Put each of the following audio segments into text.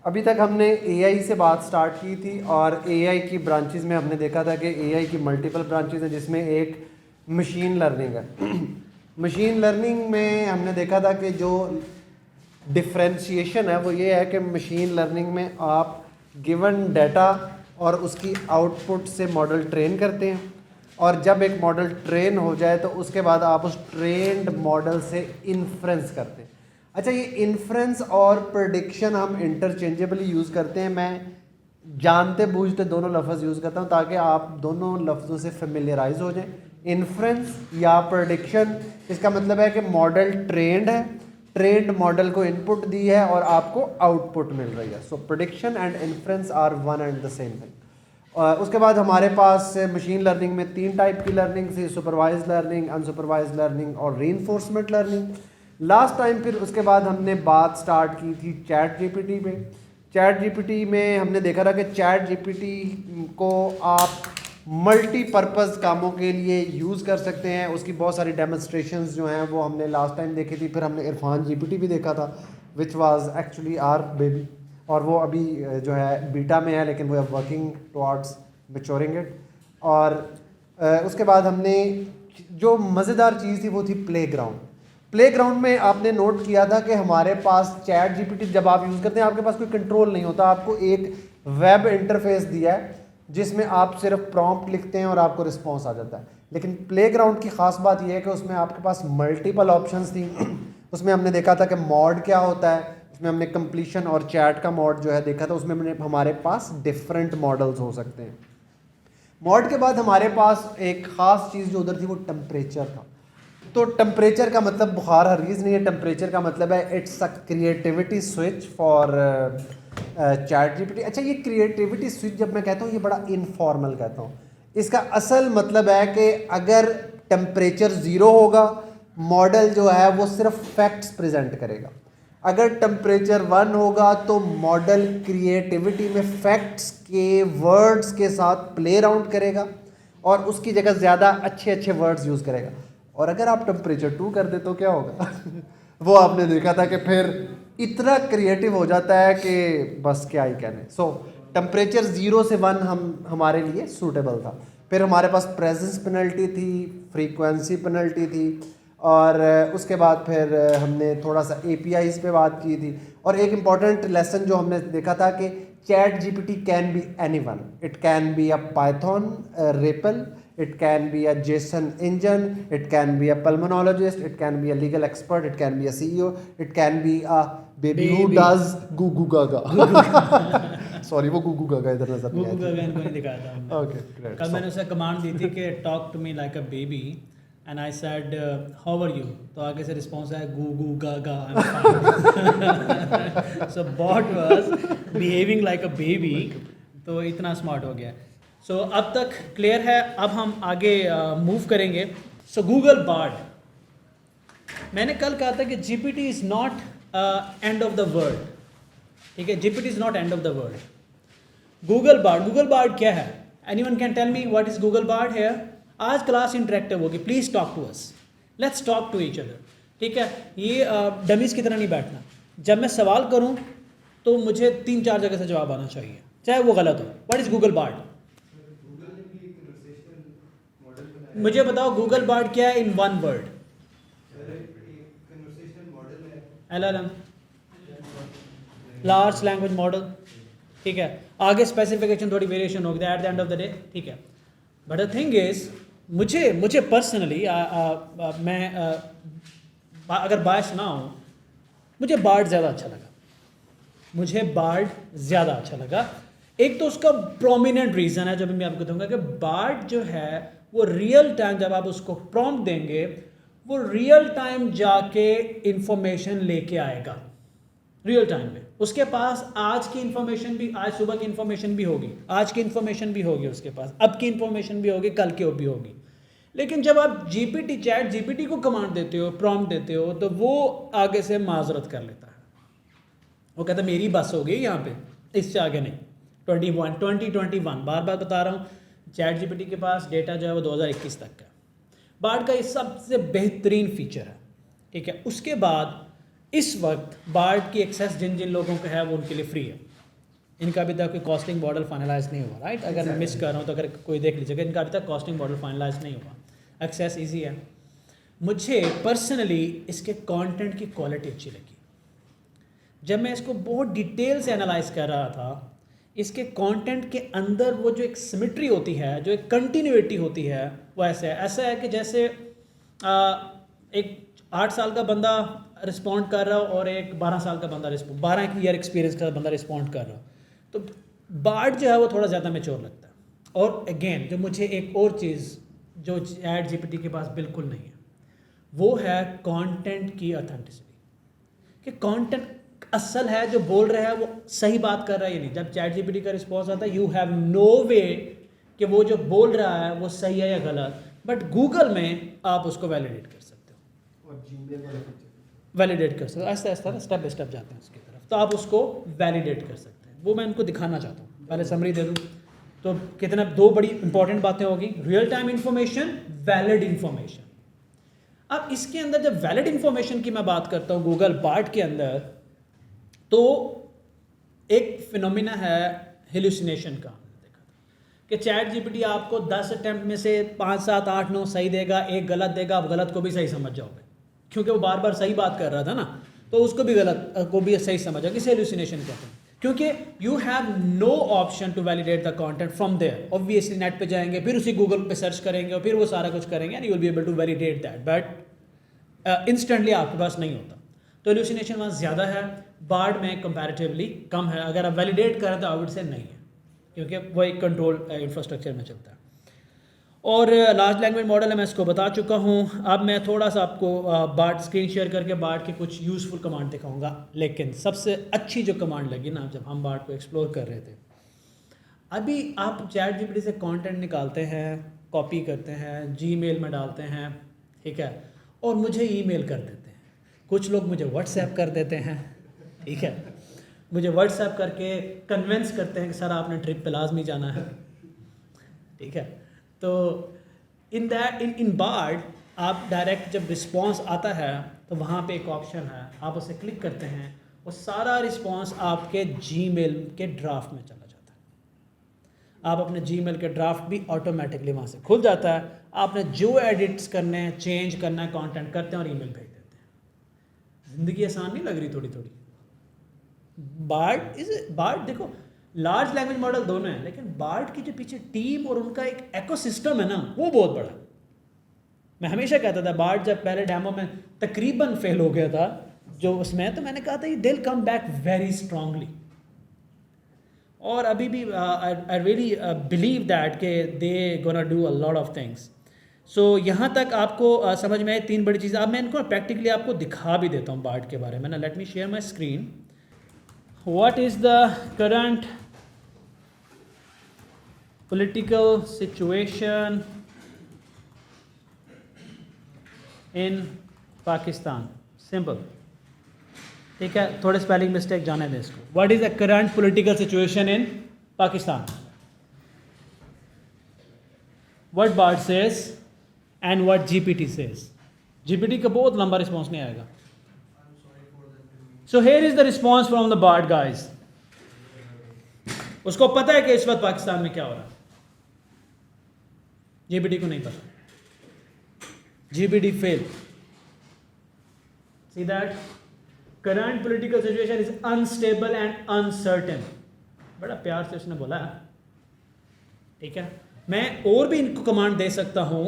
अभी तक हमने एआई से बात स्टार्ट की थी और एआई की ब्रांचेस में हमने देखा था कि एआई की मल्टीपल ब्रांचेस हैं जिसमें एक मशीन लर्निंग है। मशीन लर्निंग में हमने देखा था कि जो डिफ्रेंशिएशन है वो ये है कि मशीन लर्निंग में आप गिवन डाटा और उसकी आउटपुट से मॉडल ट्रेन करते हैं, और जब एक मॉडल ट्रेन हो जाए तो उसके बाद आप उस ट्रेंड मॉडल से इन्फ्रेंस करते हैं। अच्छा, ये इन्फ्रेंस और प्रेडिक्शन हम इंटरचेंजेबली यूज़ करते हैं। मैं जानते बूझते दोनों लफ्ज़ यूज़ करता हूँ ताकि आप दोनों लफ्ज़ों से फेमिलियराइज हो जाएं। इन्फ्रेंस या प्रेडिक्शन, इसका मतलब है कि मॉडल ट्रेंड है, ट्रेंड मॉडल को इनपुट दी है और आपको आउटपुट मिल रही है। So prediction and inference are one and the same thing. उसके बाद हमारे पास मशीन लर्निंग में 3 टाइप की लर्निंग थी: सुपरवाइज लर्निंग, अनसुपरवाइज लर्निंग और रीइंफोर्समेंट लर्निंग। लास्ट टाइम फिर उसके बाद हमने बात स्टार्ट की थी चैट जीपीटी पे। चैट जीपीटी में हमने देखा था कि चैट जीपीटी को आप मल्टीपर्पज़ कामों के लिए यूज़ कर सकते हैं। उसकी बहुत सारी डेमोन्स्ट्रेशंस जो हैं वो हमने लास्ट टाइम देखी थी। फिर हमने इरफान जीपीटी भी देखा था which was actually our baby, और वो अभी जो है बीटा में है, लेकिन वो वर्किंग टुवर्ड्स मैच्योरिंग इट। और उसके बाद हमने जो मज़ेदार चीज़ थी वो थी प्लेग्राउंड। प्लेग्राउंड में आपने नोट किया था कि हमारे पास चैट जीपीटी जब आप यूज़ करते हैं आपके पास कोई कंट्रोल नहीं होता। आपको एक वेब इंटरफेस दिया है जिसमें आप सिर्फ प्रॉम्प्ट लिखते हैं और आपको रिस्पॉन्स आ जाता है। लेकिन प्लेग्राउंड की ख़ास बात यह है कि उसमें आपके पास मल्टीपल ऑप्शंस थी। उसमें हमने देखा था कि मॉड क्या होता है, उसमें हमने कंप्लीशन और चैट का मॉड जो है देखा था। उसमें हमने हमारे पास डिफरेंट मॉडल्स हो सकते हैं। मॉड के बाद हमारे पास एक ख़ास चीज़ जो उधर थी वो टेम्परेचर था। तो टेम्परेचर का मतलब बुखार हरगिज़ नहीं है। टेम्परेचर का मतलब है it's a creativity switch for chat GPT. अच्छा, ये क्रिएटिविटी स्विच जब मैं कहता हूँ ये बड़ा इनफॉर्मल कहता हूँ। इसका असल मतलब है कि अगर टेम्परेचर 0 होगा मॉडल जो है वो सिर्फ फैक्ट्स प्रेजेंट करेगा। अगर टेम्परेचर 1 होगा तो मॉडल क्रिएटिविटी में फैक्ट्स के वर्ड्स के साथ प्ले अराउंड करेगा और उसकी जगह ज़्यादा अच्छे अच्छे वर्ड्स यूज़ करेगा। और अगर आप टेम्परेचर 2 कर दे तो क्या होगा? वो आपने देखा था कि फिर इतना क्रिएटिव हो जाता है कि बस क्या ही कहने। सो टेम्परेचर 0 से 1 हमारे लिए सूटेबल था। फिर हमारे पास प्रेजेंस पेनल्टी थी, फ्रीक्वेंसी पेनल्टी थी, और उसके बाद फिर हमने थोड़ा सा एपीआईज़ पे बात की थी। और एक इम्पॉर्टेंट लेसन जो हमने देखा था कि chat GPT can be anyone. It can be a Python REPL, it can be a JSON engine, it can be a pulmonologist, it can be a legal expert, it can be a CEO, it can be a baby who does goo goo gaga. Sorry, वो goo goo gaga इधर नजर नहीं आई थी। Google गागा इनको नहीं दिखाया था हमने। Okay, great. कल मैंने उसे कमांड दी थी कि talk to me like a baby and I said how are you, तो आगे से रिस्पॉन्स आया goo goo gaga I am fine. So bot was behaving like a baby, तो इतना स्मार्ट हो गया। सो अब तक क्लियर है। अब हम आगे मूव करेंगे। सो गूगल बार्ड, मैंने कल कहा था कि GPT is not end of the world. ठीक है, GPT is not end of the world. Google Bard क्या है? Anyone can tell me what is Google Bard here? आज क्लास इंटरेक्टिव होगी, please talk to us, let's talk to each other. ठीक है, ये dummies की तरह नहीं बैठना। जब मैं सवाल करूँ तो मुझे 3-4 जगह से जवाब आना चाहिए, चाहे वो गलत हो। What is Google board? मुझे बताओ गूगल बार्ड क्या है in one word? LLM, large language model. ठीक है, आगे स्पेसिफिकेशन थोड़ी वेरिएशन होगी at the end of the day. ठीक है, बट द थिंग इज मुझे पर्सनली मैं अगर बायस ना हो, मुझे बार्ड ज़्यादा अच्छा लगा। एक तो उसका प्रोमिनेंट रीज़न है जो भी मैं आपको दूंगा कि बार्ड जो है वो रियल टाइम, जब आप उसको प्रॉम्प्ट देंगे वो रियल टाइम जाके इंफॉर्मेशन लेके आएगा रियल टाइम में। उसके पास आज की इंफॉर्मेशन भी, आज सुबह की इंफॉर्मेशन भी होगी, आज की इंफॉर्मेशन भी होगी उसके पास, अब की इंफॉर्मेशन भी होगी, कल की भी होगी। लेकिन जब आप चैट जीपीटी को कमांड देते हो, प्रॉम्प्ट देते हो, तो वो आगे से माजरत कर लेता है। वो कहता है मेरी बस हो गई यहाँ पे, इससे आगे नहीं। 2021 बार बार बता रहा हूँ, चैट जीपीटी के पास डेटा जो है वो 2021 तक का। बार्ड का ये सबसे बेहतरीन फीचर है। ठीक है, उसके बाद इस वक्त बार्ड की एक्सेस जिन जिन लोगों का है वो उनके लिए फ्री है। इनका अभी तक कोई कॉस्टिंग मॉडल फाइनलाइज नहीं हुआ, राइट? अगर मैं मिस कर रहा हूँ तो अगर कोई देख लीजिएगा, इनका अभी तक कॉस्टिंग मॉडल फाइनलाइज नहीं हुआ। एक्सेस ईजी है। मुझे पर्सनली इसके कंटेंट की क्वालिटी अच्छी लगी। जब मैं इसको बहुत डिटेल से एनालाइज कर रहा था, इसके कंटेंट के अंदर वो जो एक सिमेट्री होती है, जो एक कंटिन्यूटी होती है, वो ऐसा है कि जैसे एक 8 साल का बंदा रिस्पॉन्ड कर रहा हो और एक 12 साल का बंदा 12 ईयर एक्सपीरियंस का बंदा रिस्पॉन्ड कर रहा हो, तो बार्ड जो है वो थोड़ा ज़्यादा मैच्योर लगता है। और अगेन जो मुझे एक और चीज़ जो चैट जीपीटी के पास बिल्कुल नहीं है, वो है कंटेंट की ऑथेंटिसिटी, कि कंटेंट असल है, जो बोल रहा है वो सही बात कर रहा है या नहीं। जब चैट जीपीटी का रिस्पॉन्स आता है, यू हैव नो वे कि वो जो बोल रहा है वो सही है या गलत, बट गूगल में आप उसको वैलिडेट कर सकते हो, और जीमेल वैलिडेट कर सकते हो। ऐसा ऐसा स्टेप बाय स्टेप जाते हैं उसकी तरफ, तो आप उसको वैलिडेट कर सकते हैं। वो मैं इनको दिखाना चाहता हूँ, पहले समरी दे दूँ तो कितना 2 बड़ी इंपॉर्टेंट बातें होगी, real time information, valid information. अब इसके अंदर जब वैलिड इंफॉर्मेशन की मैं बात करता हूँ गूगल बार्ड के अंदर, तो एक फिनोमिना है हेलुसिनेशन का। देखा था कि चैट जीपीटी आपको 10 अटेम्प्ट में से 5, 7, 8, 9 सही देगा, एक गलत देगा, आप गलत को भी सही समझ जाओगे, क्योंकि वो बार बार सही बात कर रहा था ना, तो उसको भी गलत को भी सही समझ जाओगे। इसे हेलुसिनेशन कहते हैं, क्योंकि you have no option to validate the content from there. Obviously net पे जाएंगे, फिर उसी गूगल पे सर्च करेंगे और फिर वो सारा कुछ करेंगे and you will be able to validate that, but instantly आपके पास नहीं होता। तो हेलुसिनेशन वहाँ ज़्यादा है, बार्ड में कंपैरेटिवली कम है। अगर आप वैलिडेट करें तो आई वुड से नहीं है, क्योंकि वो एक कंट्रोल इंफ्रास्ट्रक्चर में चलता है। और लार्ज लैंग्वेज मॉडल है, मैं इसको बता चुका हूँ। अब मैं थोड़ा सा आपको बार्ड स्क्रीन शेयर करके बार्ड के कुछ यूज़फुल कमांड दिखाऊंगा, लेकिन सबसे अच्छी जो कमांड लगी ना जब हम बार्ड को एक्सप्लोर कर रहे थे, अभी आप चैट जीपीटी से कंटेंट निकालते हैं, कॉपी करते हैं, जीमेल में डालते हैं, ठीक है, और मुझे ईमेल कर देते हैं। कुछ लोग मुझे व्हाट्सएप कर देते हैं, ठीक है, मुझे व्हाट्सएप करके कन्विंस करते हैं कि सर आपने ट्रिप पे लाजमी जाना है, ठीक है। तो इन बार्ड आप डायरेक्ट जब रिस्पॉन्स आता है तो वहाँ पे एक ऑप्शन है, आप उसे क्लिक करते हैं, वो सारा रिस्पॉन्स आपके जीमेल के ड्राफ्ट में चला जाता है। आप अपने जीमेल के ड्राफ्ट भी ऑटोमेटिकली वहाँ से खुल जाता है। आपने जो एडिट्स करने हैं, चेंज करना है, कंटेंट करते हैं और ईमेल भेज देते हैं। ज़िंदगी आसान नहीं लग रही थोड़ी थोड़ी? बार्ड देखो, लार्ज लैंग्वेज मॉडल दोनों हैं, लेकिन बार्ड की जो पीछे टीम और उनका एक इकोसिस्टम है ना, वो बहुत बड़ा है। मैं हमेशा कहता था, बार्ड जब पहले डेमो में तकरीबन फेल हो गया था जो उसमें, तो मैंने कहा था they will come back very strongly. और अभी भी आई रियली बिलीव दैट के they gonna do a lot of things. So यहाँ तक आपको समझ में आए 3 बड़ी चीज़ें। अब मैं इनको प्रैक्टिकली आपको दिखा भी देता हूँ बार्ड के बारे में ना। Let me share my screen. What is the current political situation in Pakistan? Simple. ठीक है, थोड़े स्पेलिंग मिस्टेक जाने दें इसको। What is the current political situation in Pakistan? What Bard says and what GPT says. GPT का बहुत लंबा response नहीं आएगा। So here is the response from the Bard guys. उसको पता है कि इस वक्त पाकिस्तान में क्या हो रहा है, जीपीटी को नहीं पता। GPT fail. See that? Current political situation is unstable and uncertain. बड़ा प्यार से उसने बोला है, ठीक है। मैं और भी इनको कमांड दे सकता हूँ,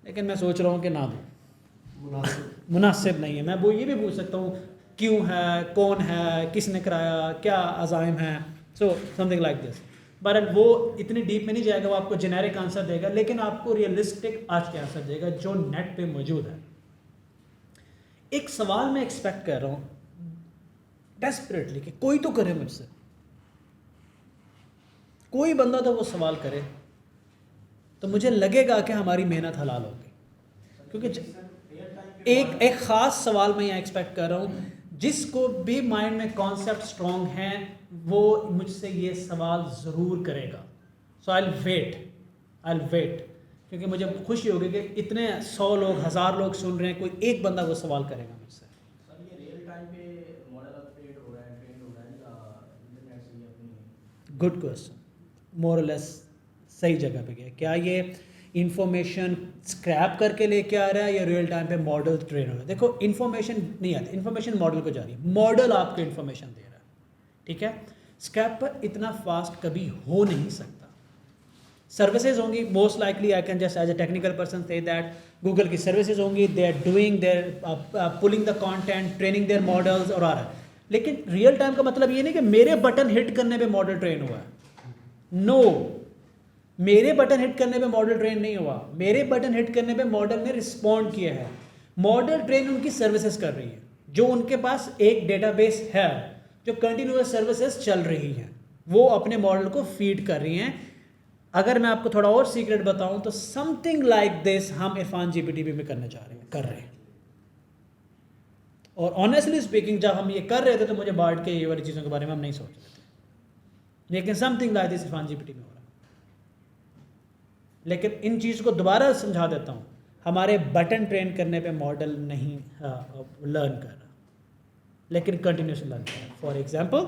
लेकिन मैं सोच रहा हूँ कि ना दूँ, मुनासिब नहीं है। मैं वो ये भी पूछ सकता हूँ क्यों है, कौन है, किसने कराया, क्या अज़ाइम है, so something like this. But वो इतनी डीप में नहीं जाएगा, वो आपको जेनेरिक आंसर देगा, लेकिन आपको रियलिस्टिक आज के आंसर देगा जो नेट पे मौजूद है। एक सवाल मैं एक्सपेक्ट कर रहा हूँ डेस्परेटली कि कोई तो करे मुझसे, कोई बंदा तो वो सवाल करे, तो मुझे लगेगा कि हमारी मेहनत हलाल होगी। क्योंकि एक ख़ास सवाल मैं यहाँ एक्सपेक्ट कर रहा हूँ, जिसको भी माइंड में कॉन्सेप्ट स्ट्रॉन्ग हैं वो मुझसे ये सवाल ज़रूर करेगा। सो आई विल वेट, क्योंकि मुझे खुशी होगी कि इतने 100 लोग, 1000 लोग सुन रहे हैं, कोई एक बंदा वो सवाल करेगा मुझसे। सर ये रियल टाइम पे मॉडल अपडेट हो रहा है, ट्रेंड हो रहा है इंटरनेट से ही अपनी गुड क्वेश्चन, मोर और लेस सही जगह पे गया। क्या ये इन्फॉर्मेशन स्क्रैप करके लेके आ रहा है या रियल टाइम पे मॉडल ट्रेन हो रहा है? देखो इन्फॉर्मेशन नहीं आती, इन्फॉर्मेशन मॉडल को जा रही है, मॉडल आपको इन्फॉर्मेशन दे रहा है, ठीक है। स्क्रैप पर इतना फास्ट कभी हो नहीं सकता। सर्विसेज होंगी, most likely I can just as a technical person से दैट गूगल की सर्विसेज होंगी, they are doing their pulling the content, training their models और आ रहा है। लेकिन रियल टाइम का मतलब ये नहीं कि मेरे बटन हिट करने पे मॉडल ट्रेन हुआ है। नो, मेरे बटन हिट करने पे मॉडल ट्रेन नहीं हुआ, मेरे बटन हिट करने पे मॉडल ने रिस्पॉन्ड किया है। मॉडल ट्रेन उनकी सर्विसेज कर रही है, जो उनके पास एक डेटाबेस है, जो कंटिन्यूअस सर्विसेज चल रही हैं, वो अपने मॉडल को फीड कर रही हैं। अगर मैं आपको थोड़ा और सीक्रेट बताऊं तो समथिंग लाइक दिस हम इरफान जीपीटी में करने जा रहे हैं, कर रहे हैं। और ऑनेस्टली स्पीकिंग जब हम ये कर रहे थे तो मुझे बार्ड के ये वाली चीज़ों के बारे में हम नहीं सोच रहे थे, लेकिन something like this Irfan GPT में हो रहा है। लेकिन इन चीज़ को दोबारा समझा देता हूँ, हमारे बटन ट्रेन करने पे मॉडल नहीं लर्न कर रहा, लेकिन कंटिन्यूसली लर्न कर रहा। फॉर एग्जाम्पल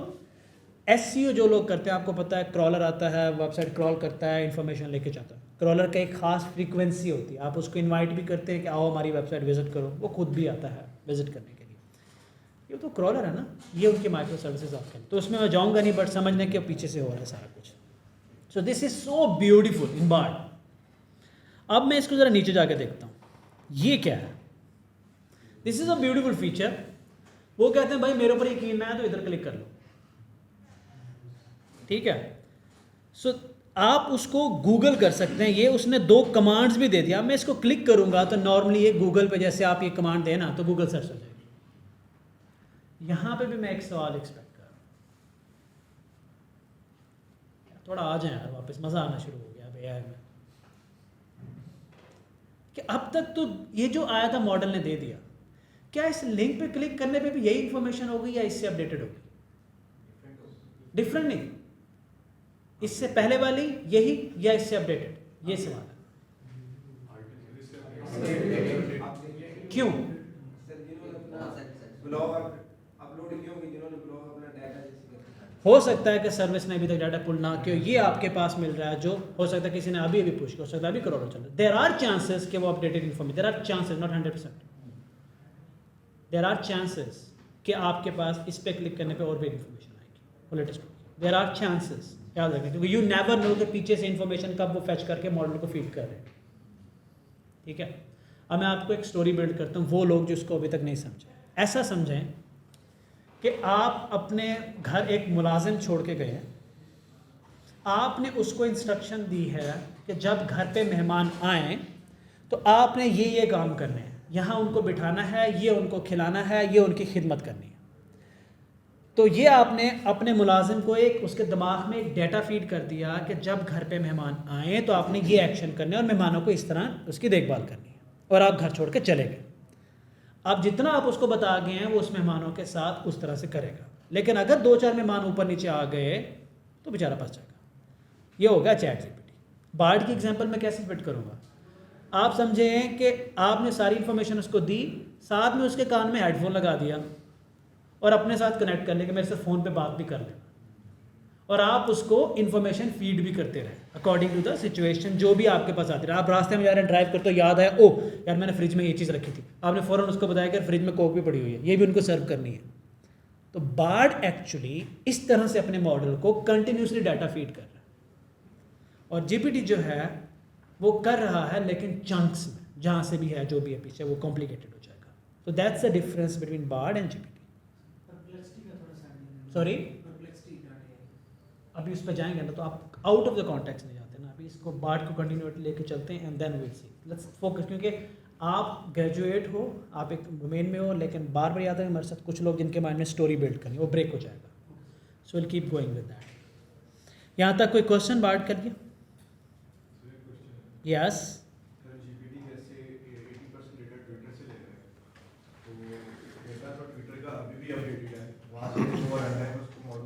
एसईओ जो लोग करते हैं, आपको पता है क्रॉलर आता है, वेबसाइट क्रॉल करता है, इन्फॉर्मेशन लेके जाता है। क्रॉलर का एक खास फ्रीक्वेंसी होती है, आप उसको इनवाइट भी करते हैं कि आओ हमारी वेबसाइट विजिट करो, वो खुद भी आता है विजिट करने के लिए। ये तो क्रॉलर है ना, ये उनके माइक्रो सर्विसेज आपके, तो उसमें मैं जाऊँगा नहीं, बट समझने के पीछे से हो रहा है सारा कुछ। So this is so beautiful in Bard. अब मैं इसको ज़रा नीचे जाके देखता हूँ, ये क्या है। This is a beautiful feature. वो कहते हैं भाई मेरे ऊपर यकीन ना है तो इधर क्लिक कर लो, ठीक है। सो आप उसको गूगल कर सकते हैं, ये उसने 2 कमांड्स भी दे दिया। मैं इसको क्लिक करूंगा तो नॉर्मली ये गूगल पे जैसे आप ये कमांड देना तो गूगल सर्च हो जाएगी। यहां पे भी मैं एक सवाल एक्सपेक्ट कर रहा हूँ, थोड़ा आ जाए यार वापस, मज़ा आना शुरू हो गया भैया में कि अब तक तो ये जो आया था मॉडल ने दे दिया, क्या इस लिंक पे क्लिक करने पे भी यही इंफॉर्मेशन होगी या इससे अपडेटेड होगी? डिफरेंट नहीं, इससे पहले वाली यही या इससे अपडेटेड, ये सवाल है। क्यों? हो सकता है कि सर्विस ने अभी तक डाटा पुल ना किया, ये आपके पास मिल रहा है, जो हो सकता है किसी ने अभी पुश किया, हो सकता है अभी करोड़ों चल रहा है। देयर आर चांसेस कि वो updated information, there are chances, not 100%, there are chances कि आपके पास इस पे क्लिक करने पे और भी इन्फॉर्मेशन आएगी लेटेस्ट। देयर आर चांसेस, याद रखें, क्योंकि यू नेवर नो कि पीछे से इन्फॉर्मेशन कब वो फैच करके मॉडल को फीड कर रहे हैं, ठीक है। अब मैं आपको एक स्टोरी बिल्ड करता हूँ, वो लोग जिसको अभी तक नहीं समझे। ऐसा समझें कि आप अपने घर एक मुलाजिम छोड़ के गए, आपने उसको इंस्ट्रक्शन दी है कि जब घर पे मेहमान आएँ तो आपने ये काम करने हैं, यहाँ उनको बिठाना है, ये उनको खिलाना है, ये उनकी खिदमत करनी है। तो ये आपने अपने मुलाजिम को एक उसके दिमाग में एक डेटा फीड कर दिया कि जब घर पे मेहमान आए तो आपने ये एक्शन करने और मेहमानों को इस तरह उसकी देखभाल करनी है, और आप घर छोड़ के चले गए। अब जितना आप उसको बता गए हैं वो उस मेहमानों के साथ उस तरह से करेगा, लेकिन अगर 2-4 मेहमान ऊपर नीचे आ गए तो बेचारा फंस जाएगा। ये हो गया चैट जीपीटी। बार्ड की एग्जांपल मैं कैसे फिट करूँगा? आप समझें कि आपने सारी इन्फॉर्मेशन उसको दी, साथ में उसके कान में हेडफोन लगा दिया और अपने साथ कनेक्ट कर लेंगे, मेरे से फ़ोन पे बात भी कर लेना, और आप उसको इन्फॉर्मेशन फीड भी करते रहे अकॉर्डिंग टू द सिचुएशन जो भी आपके पास आती रहे। आप रास्ते में जा रहे हैं, ड्राइव करते हो, याद आया ओ यार मैंने फ्रिज में ये चीज़ रखी थी, आपने फ़ौरन उसको बताया कि फ्रिज में कोक भी पड़ी हुई है, ये भी उनको सर्व करनी है। तो बार्ड एक्चुअली इस तरह से अपने मॉडल को कंटिन्यूसली डाटा फीड कर रहा है, और जीपीटी जो है वो कर रहा है लेकिन चंक्स में, जहाँ से भी है जो भी है पीछे वो कॉम्प्लिकेटेड हो जाएगा। तो that's the difference between Bard and GPT. Sorry, अभी उस पर जाएंगे ना तो आप आउट ऑफ द कॉन्टेक्स्ट नहीं जाते ना, अभी इसको बार्ड को कंटिन्यूटी लेके चलते हैं and then will see, let's focus. क्योंकि आप ग्रेजुएट हो, आप एक डोमेन में हो, लेकिन बार बार याद है हमारे साथ कुछ लोग जिनके माइंड में स्टोरी बिल्ड करनी, वो ब्रेक हो जाएगा। So will keep going with that. यहाँ तक कोई क्वेश्चन बार्ड करिए? यस।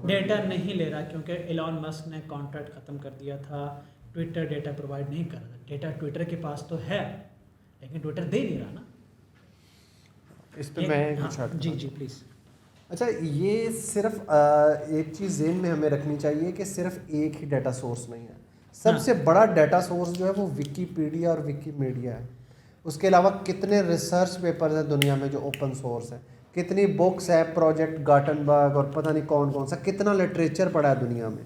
डेटा नहीं ले रहा क्योंकि एलॉन मस्क ने कॉन्ट्रैक्ट ख़त्म कर दिया था, ट्विटर डेटा प्रोवाइड नहीं कर रहा था। डेटा ट्विटर के पास तो है लेकिन ट्विटर दे नहीं रहा ना। इस पे मैं कुछ हाँ, जी प्लीज़। अच्छा, ये सिर्फ एक चीज़ ज़हन में हमें रखनी चाहिए कि सिर्फ एक ही डाटा सोर्स नहीं है। सबसे बड़ा डाटा सोर्स जो है वो विकीपीडिया और विकीमीडिया है। उसके अलावा कितने रिसर्च पेपर्स हैं दुनिया में जो ओपन सोर्स है, कितनी बुक्स है, प्रोजेक्ट गाटनबर्ग और पता नहीं कौन कौन सा, कितना लिटरेचर पड़ा है दुनिया में।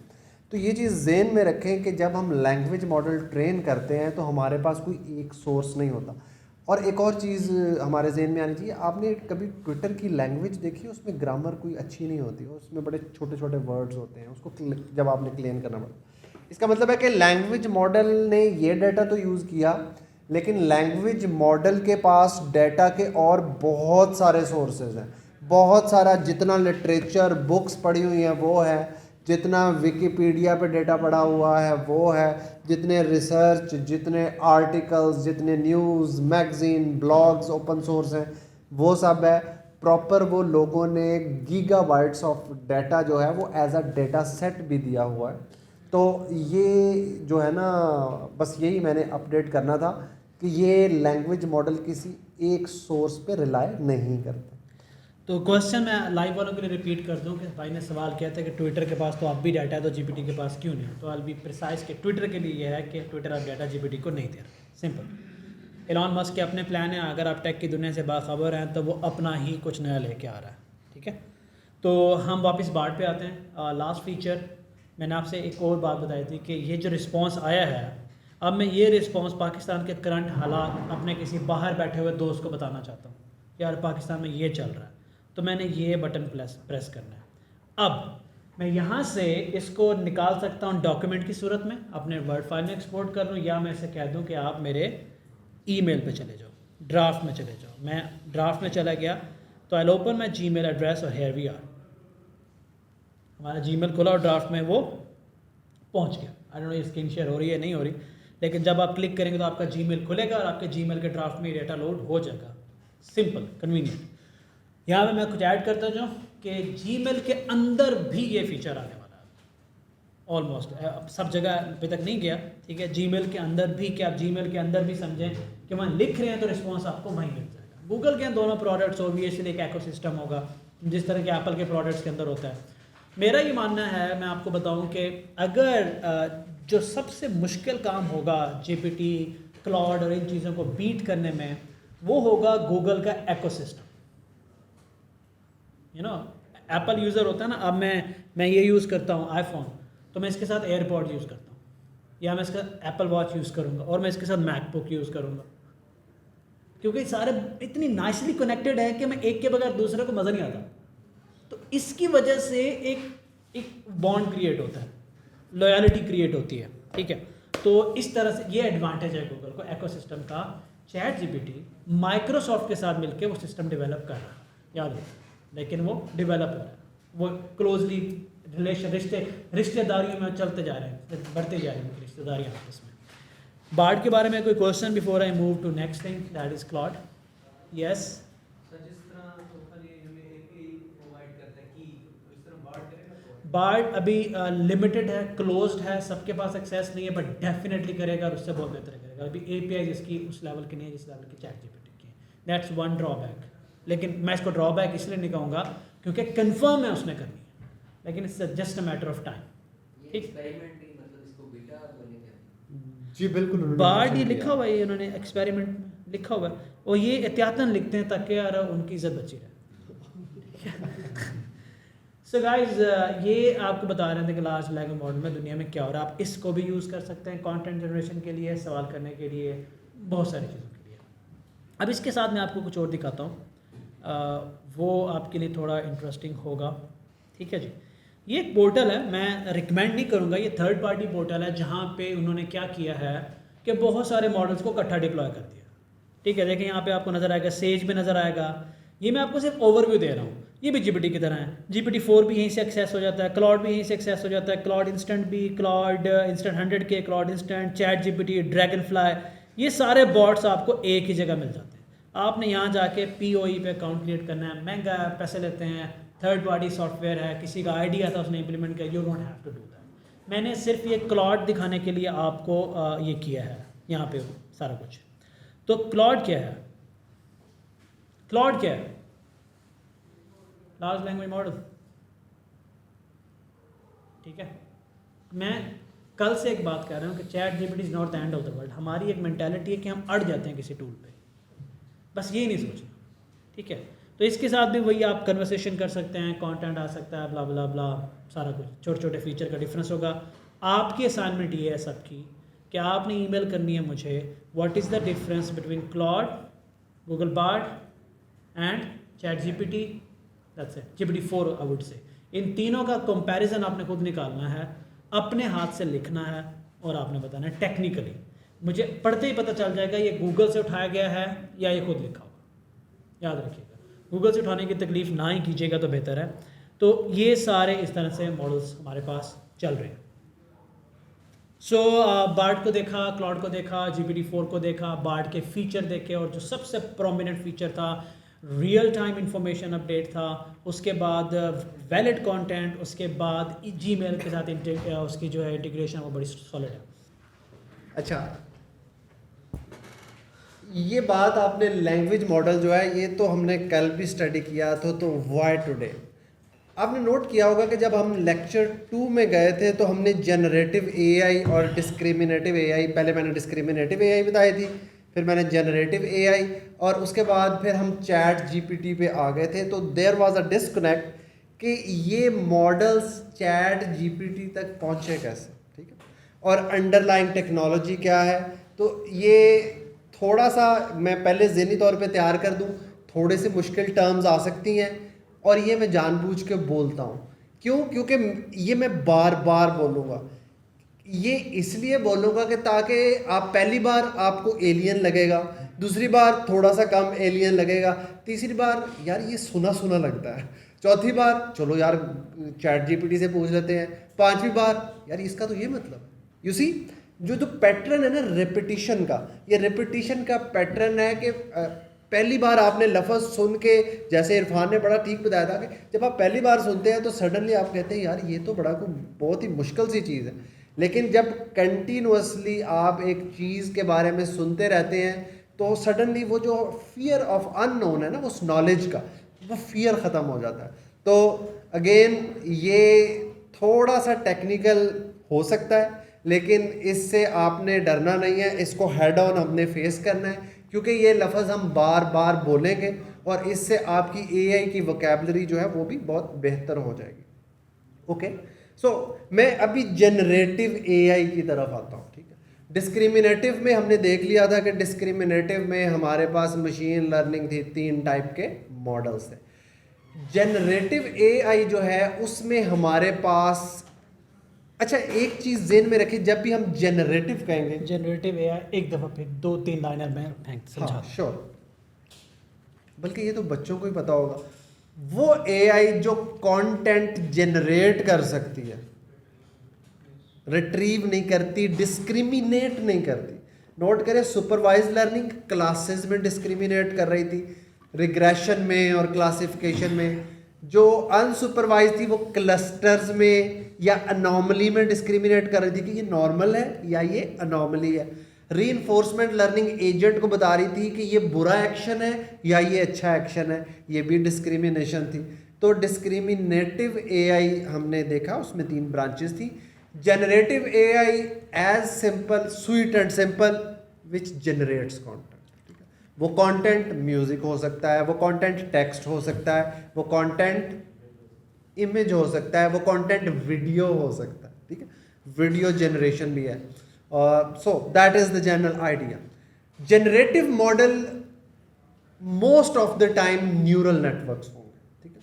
तो ये चीज़ ज़हन में रखें कि जब हम लैंग्वेज मॉडल ट्रेन करते हैं तो हमारे पास कोई एक सोर्स नहीं होता। और एक और चीज़ हमारे ज़हन में आनी चाहिए, आपने कभी ट्विटर की लैंग्वेज देखी? उसमें ग्रामर कोई अच्छी नहीं होती, उसमें बड़े छोटे छोटे वर्ड्स होते हैं, उसको जब आपने क्लेम करना पड़ता। इसका मतलब है कि लैंग्वेज मॉडल ने ये डाटा तो यूज़ किया, लेकिन लैंग्वेज मॉडल के पास डाटा के और बहुत सारे सोर्सेज हैं, बहुत सारा, जितना लिटरेचर बुक्स पढ़ी हुई हैं वो है, जितना विकिपीडिया पे डेटा पड़ा हुआ है वो है, जितने रिसर्च, जितने आर्टिकल्स, जितने news, magazine, blogs open source हैं वो सब है। प्रॉपर वो लोगों ने गीगाबाइट्स ऑफ डाटा जो है वो एज अ डेटा सेट भी दिया हुआ है। तो ये जो है ना, बस यही मैंने अपडेट करना था कि ये लैंग्वेज मॉडल किसी एक सोर्स पे रिलाय नहीं करते। तो क्वेश्चन मैं लाइव वालों के लिए रिपीट कर दूं कि भाई ने सवाल किया था कि ट्विटर के पास तो अब भी डाटा है तो जीपीटी के पास क्यों नहीं है। तो आई बी प्रिसाइज कि ट्विटर के लिए यह है कि ट्विटर अब डाटा जीपीटी को नहीं दे रहा। सिंपल। एलॉन मस्क के अपने प्लान हैं, अगर आप टेक की दुनिया से बाखबर हैं तो वो अपना ही कुछ नया लेके आ रहा है। ठीक है, तो हम वापस बार्ड पे आते हैं। लास्ट फीचर मैंने आपसे एक और बात बताई थी कि ये जो रिस्पॉन्स आया है, अब मैं ये रिस्पॉन्स पाकिस्तान के करंट हालात अपने किसी बाहर बैठे हुए दोस्त को बताना चाहता हूँ। यार पाकिस्तान में ये चल रहा है, तो मैंने ये बटन प्रेस करना है। अब मैं यहाँ से इसको निकाल सकता हूँ डॉक्यूमेंट की सूरत में, अपने वर्ड फाइल में एक्सपोर्ट कर लूँ, या मैं इसे कह दूँ कि आप मेरे ईमेल पे चले जाओ, ड्राफ्ट में चले जाओ। मैं ड्राफ्ट में चला गया तो I open my Gmail address और हेयर वी आर। हमारा जीमेल खुला और ड्राफ्ट में वो पहुँच गया। आई डोंट नो ये स्क्रीन शेयर हो रही है नहीं हो रही, लेकिन जब आप क्लिक करेंगे तो आपका जीमेल खुलेगा और आपके जीमेल के ड्राफ्ट में डेटा लोड हो जाएगा। Simple, convenient. यहाँ पे मैं कुछ ऐड करता जाऊँ कि जीमेल के अंदर भी ये फीचर आने वाला है। ऑलमोस्ट सब जगह अभी तक नहीं गया, ठीक है। जीमेल के अंदर भी, कि आप जीमेल के अंदर भी समझें कि वहाँ लिख रहे हैं तो रिस्पॉन्स आपको वहीं मिल जाएगा। गूगल के दोनों प्रोडक्ट्स ऑब्वियसली एक इकोसिस्टम होगा, जिस तरह के एप्पल के प्रोडक्ट्स के अंदर होता है। मेरा ये मानना है, मैं आपको बताऊँ कि अगर जो सबसे मुश्किल काम होगा जीपीटी, क्लाउड और इन चीज़ों को बीट करने में, वो होगा गूगल का ecosystem. You know, Apple user होता है ना, अब मैं ये यूज़ करता हूँ आईफोन, तो मैं इसके साथ एयरपॉड यूज़ करता हूँ, या मैं इसका एप्पल वॉच यूज़ करूँगा, और मैं इसके साथ मैकबुक यूज़ करूँगा, क्योंकि सारे इतनी नाइसली कनेक्टेड है कि मैं एक के बगैर दूसरे को मज़ा नहीं आता। तो इसकी वजह से एक बॉन्ड क्रिएट होता है, लॉयल्टी क्रिएट होती है, ठीक है। तो इस तरह से ये एडवांटेज है गूगल को इकोसिस्टम का। चैट जीपीटी माइक्रोसॉफ्ट के साथ मिलकर वो सिस्टम डेवलप कर रहा है, याद रखो, लेकिन वो डेवलप हो रहा है, वो क्लोजली रिश्तेदारियों में चलते जा रहे हैं, बढ़ते जा रही हैं रिश्तेदारियाँ आपस में। बार्ड के बारे में कोई question before I move to next thing, that is Claude? Yes. Bard अभी लिमिटेड है, क्लोज्ड है, सबके पास एक्सेस नहीं है, बट डेफिनेटली करेगा और उससे बहुत बेहतर करेगा। अभी एपीआई इसकी उस लेवल की नहीं है जिस लेवल की चैट जीपीटी की है। That's one drawback. लेकिन मैं इसको ड्रॉबैक इसलिए नहीं कहूँगा क्योंकि कंफर्म है उसने करनी है, लेकिन it's just a matter of time. ठीक, जी बिल्कुल। बार्ड ये लिखा हुआ है, उन्होंने एक्सपेरिमेंट में लिखा हुआ है, और ये एहतियातन लिखते हैं ताकि यार उनकी इज्जत बची रहे। सो गाइज, ये आपको बता रहे थे कि लार्ज लैंग्वेज मॉडल में दुनिया में क्या हो रहा है। आप इसको भी यूज़ कर सकते हैं कंटेंट जनरेशन के लिए, सवाल करने के लिए, बहुत सारी चीज़ों के लिए। अब इसके साथ मैं आपको कुछ और दिखाता हूँ, वो आपके लिए थोड़ा इंटरेस्टिंग होगा, ठीक है जी। ये एक पोर्टल है, मैं रिकमेंड नहीं करूँगा, ये थर्ड पार्टी पोर्टल है, जहाँ पे उन्होंने क्या किया है कि बहुत सारे मॉडल्स को इकट्ठा डिप्लॉय कर दिया, ठीक है। देखिए यहाँ पे आपको नज़र आएगा, सेज में नज़र आएगा। ये मैं आपको सिर्फ ओवरव्यू दे रहा हूँ, ये भी जीपीटी की तरह है। GPT-4 भी यहीं से एक्सेस हो जाता है, क्लाउड भी यहीं से एक्सेस हो जाता है, क्लाउड इंस्टेंट भी, cloud instant 100K, cloud instant, chat GPT, dragon fly, ये सारे बॉट्स आपको एक ही जगह मिल जाते हैं। आपने यहाँ जाके POE पे अकाउंट क्रिएट करना है, महंगा है, पैसे लेते हैं, थर्ड पार्टी सॉफ्टवेयर है, किसी का आइडिया था उसने इंप्लीमेंट किया, you don't have to do that. मैंने सिर्फ ये क्लाउड दिखाने के लिए आपको ये किया है यहाँ पे सारा कुछ। तो क्लाउड क्या है? क्लाउड क्या है? लार्ज लैंग्वेज मॉडल, ठीक है। मैं कल से एक बात कर रहा हूँ कि chat GPT is not the end of the world. हमारी एक मेंटालिटी है कि हम अड़ जाते हैं किसी टूल पे, बस ये नहीं सोचना, ठीक है। तो इसके साथ भी वही आप कन्वर्सेशन कर सकते हैं, कंटेंट आ सकता है, ब्ला ब्ला ब्ला, सारा कुछ, छोटे छोटे फीचर का डिफरेंस होगा। आपकी असाइनमेंट ये है सबकी कि आपने ईमेल करनी है मुझे, what is the difference between Claude, Google Bard and chat GPT, that's it, GPT-4 I would say. इन तीनों का कंपैरिजन आपने खुद निकालना है, अपने हाथ से लिखना है और आपने बताना है टेक्निकली। मुझे पढ़ते ही पता चल जाएगा ये गूगल से उठाया गया है या ये खुद लिखा होगा। याद रखिएगा, गूगल से उठाने की तकलीफ ना ही कीजिएगा तो बेहतर है। तो ये सारे इस तरह से मॉडल्स हमारे पास चल रहे हैं। सो बार्ड को देखा, क्लाउड को देखा, GPT-4 को देखा, बार्ड के फीचर देखे, और जो सबसे प्रोमिनेंट फीचर था रियल टाइम इंफॉर्मेशन अपडेट था, उसके बाद वैलिड कंटेंट, उसके बाद जीमेल के साथ उसकी जो है इंटीग्रेशन वो बड़ी सॉलिड है। अच्छा, ये बात आपने लैंग्वेज मॉडल जो है ये तो हमने कल भी स्टडी किया था, तो व्हाई टुडे। आपने नोट किया होगा कि जब हम लेक्चर 2 में गए थे तो हमने जनरेटिव एआई और डिस्क्रिमिनेटिव एआई, पहले मैंने डिस्क्रिमिनेटिव एआई बताई थी, फिर मैंने जनरेटिव एआई, और उसके बाद फिर हम चैट जीपीटी पे आ गए थे। तो देयर वाज अ डिस्कनेक्ट कि ये मॉडल्स चैट जीपीटी तक पहुँचे कैसे, ठीक है, और अंडरलाइंग टेक्नोलॉजी क्या है। तो ये थोड़ा सा मैं पहले ज़हनी तौर पे तैयार कर दूं, थोड़े से मुश्किल टर्म्स आ सकती हैं, और ये मैं जानबूझ के बोलता हूँ। क्यों? क्योंकि ये मैं बार बार बोलूँगा। ये इसलिए बोलूँगा कि ताकि आप पहली बार आपको एलियन लगेगा, दूसरी बार थोड़ा सा कम एलियन लगेगा, तीसरी बार यार ये सुना सुना लगता है, चौथी बार चलो यार चैट जीपीटी से पूछ लेते हैं, पांचवी बार यार इसका तो ये मतलब। यू सी, जो पैटर्न है ना रेपिटिशन का, ये रेपिटिशन का पैटर्न है कि पहली बार आपने लफ्ज़ सुन के, जैसे इरफान ने बड़ा ठीक बताया था कि जब आप पहली बार सुनते हैं तो सडनली आप कहते हैं यार ये तो बड़ा बहुत ही मुश्किल सी चीज़ है। लेकिन जब कंटिन्यूसली आप एक चीज़ के बारे में सुनते रहते हैं तो सडनली वो जो फियर ऑफ अननोन है ना, उस नॉलेज का वो फियर ख़त्म हो जाता है। तो अगेन ये थोड़ा सा टेक्निकल हो सकता है, लेकिन इससे आपने डरना नहीं है, इसको हेड ऑन हमने फेस करना है, क्योंकि ये लफ्ज़ हम बार बार बोलेंगे और इससे आपकी एआई की वोकैबलरी जो है वो भी बहुत बेहतर हो जाएगी। ओके, सो मैं अभी जनरेटिव एआई की तरफ आता हूँ, ठीक है। डिस्क्रिमिनेटिव में हमने देख लिया था कि डिस्क्रिमिनेटिव में हमारे पास मशीन लर्निंग थी, 3 टाइप के मॉडल्स थे। जनरेटिव एआई जो है उसमें हमारे पास, अच्छा एक चीज़ ज़हन में रखिए, जब भी हम जनरेटिव कहेंगे, जनरेटिव एआई एक दफ़ा फिर 2-3 लाइनर में फेंक समझा। हाँ श्योर, बल्कि ये तो बच्चों को ही पता होगा, वो एआई जो कंटेंट जनरेट कर सकती है, रिट्रीव नहीं करती, डिस्क्रिमिनेट नहीं करती। नोट करें, सुपरवाइज लर्निंग क्लासेस में डिस्क्रिमिनेट कर रही थी, रिग्रेशन में और क्लासिफिकेशन में। जो अनसुपरवाइज थी वो क्लस्टर्स में या अनोमली में डिस्क्रिमिनेट कर रही थी कि ये नॉर्मल है या ये अनोमली है। रीइंफोर्समेंट लर्निंग एजेंट को बता रही थी कि ये बुरा एक्शन है या ये अच्छा एक्शन है, ये भी डिस्क्रिमिनेशन थी। तो डिस्क्रिमिनेटिव एआई हमने देखा, उसमें 3 ब्रांचेस थी। Generative AI as simple, sweet and simple, which generates content. वो कंटेंट म्यूजिक हो सकता है, वो कंटेंट टेक्स्ट हो सकता है, वो कंटेंट इमेज हो सकता है, वो कंटेंट वीडियो हो सकता है, ठीक है, वीडियो जनरेशन भी है। So that is the general idea. Generative model most of the time neural networks होंगे, ठीक है।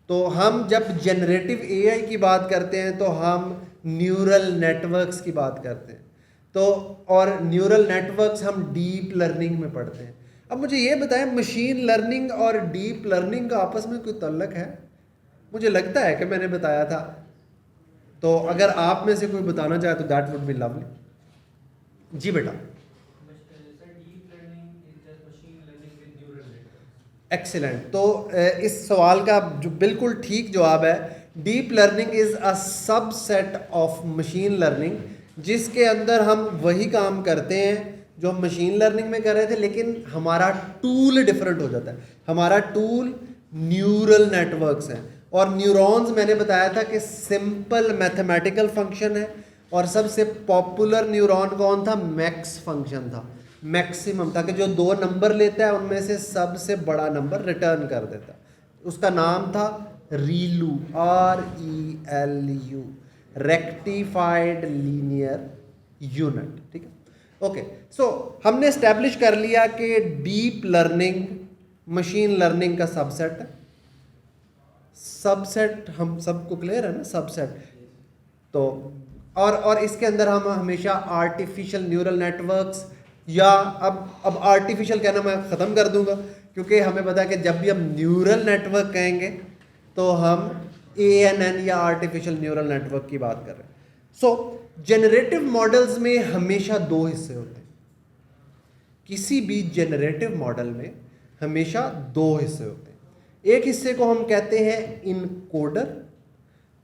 तो हम जब जनरेटिव एआई की बात करते हैं तो हम न्यूरल नेटवर्क्स की बात करते हैं। तो और न्यूरल नेटवर्क्स हम डीप लर्निंग में पढ़ते हैं। अब मुझे ये बताएं, मशीन लर्निंग और डीप लर्निंग का आपस में कोई ताल्लुक है? मुझे लगता है कि मैंने बताया था, तो अगर आप में से कोई बताना चाहे तो दैट वुड बी लवली। जी बेटा, एक्सीलेंट। तो इस सवाल का जो बिल्कुल ठीक जवाब है, deep learning is a subset of machine learning, जिसके अंदर हम वही काम करते हैं जो हम मशीन लर्निंग में कर रहे थे, लेकिन हमारा टूल डिफरेंट हो जाता है। हमारा टूल न्यूरल नेटवर्क्स हैं। और न्यूरॉन्स मैंने बताया था कि सिंपल मैथमेटिकल फंक्शन है, और सबसे पॉपुलर न्यूरॉन कौन था? मैक्स फंक्शन था, मैक्सिमम था, कि जो 2 नंबर लेता है उनमें से सबसे बड़ा नंबर रिटर्न कर देता है। उसका नाम था रीलू, RELU, रेक्टिफाइड लीनियर यूनिट। ठीक है, ओके। सो हमने एस्टेब्लिश कर लिया कि डीप लर्निंग मशीन लर्निंग का सबसेट है। सबसेट हम सबको क्लियर है ना, सबसेट। तो और इसके अंदर हम हमेशा आर्टिफिशियल न्यूरल नेटवर्क्स, या अब आर्टिफिशियल कहना मैं ख़त्म कर दूंगा, क्योंकि हमें पता है कि जब भी हम न्यूरल नेटवर्क कहेंगे तो हम ANN या आर्टिफिशियल न्यूरल नेटवर्क की बात कर रहे हैं। सो जेनरेटिव मॉडल्स में हमेशा 2 हिस्से होते हैं। किसी भी जेनरेटिव मॉडल में हमेशा 2 हिस्से होते हैं। एक हिस्से को हम कहते हैं इनकोडर,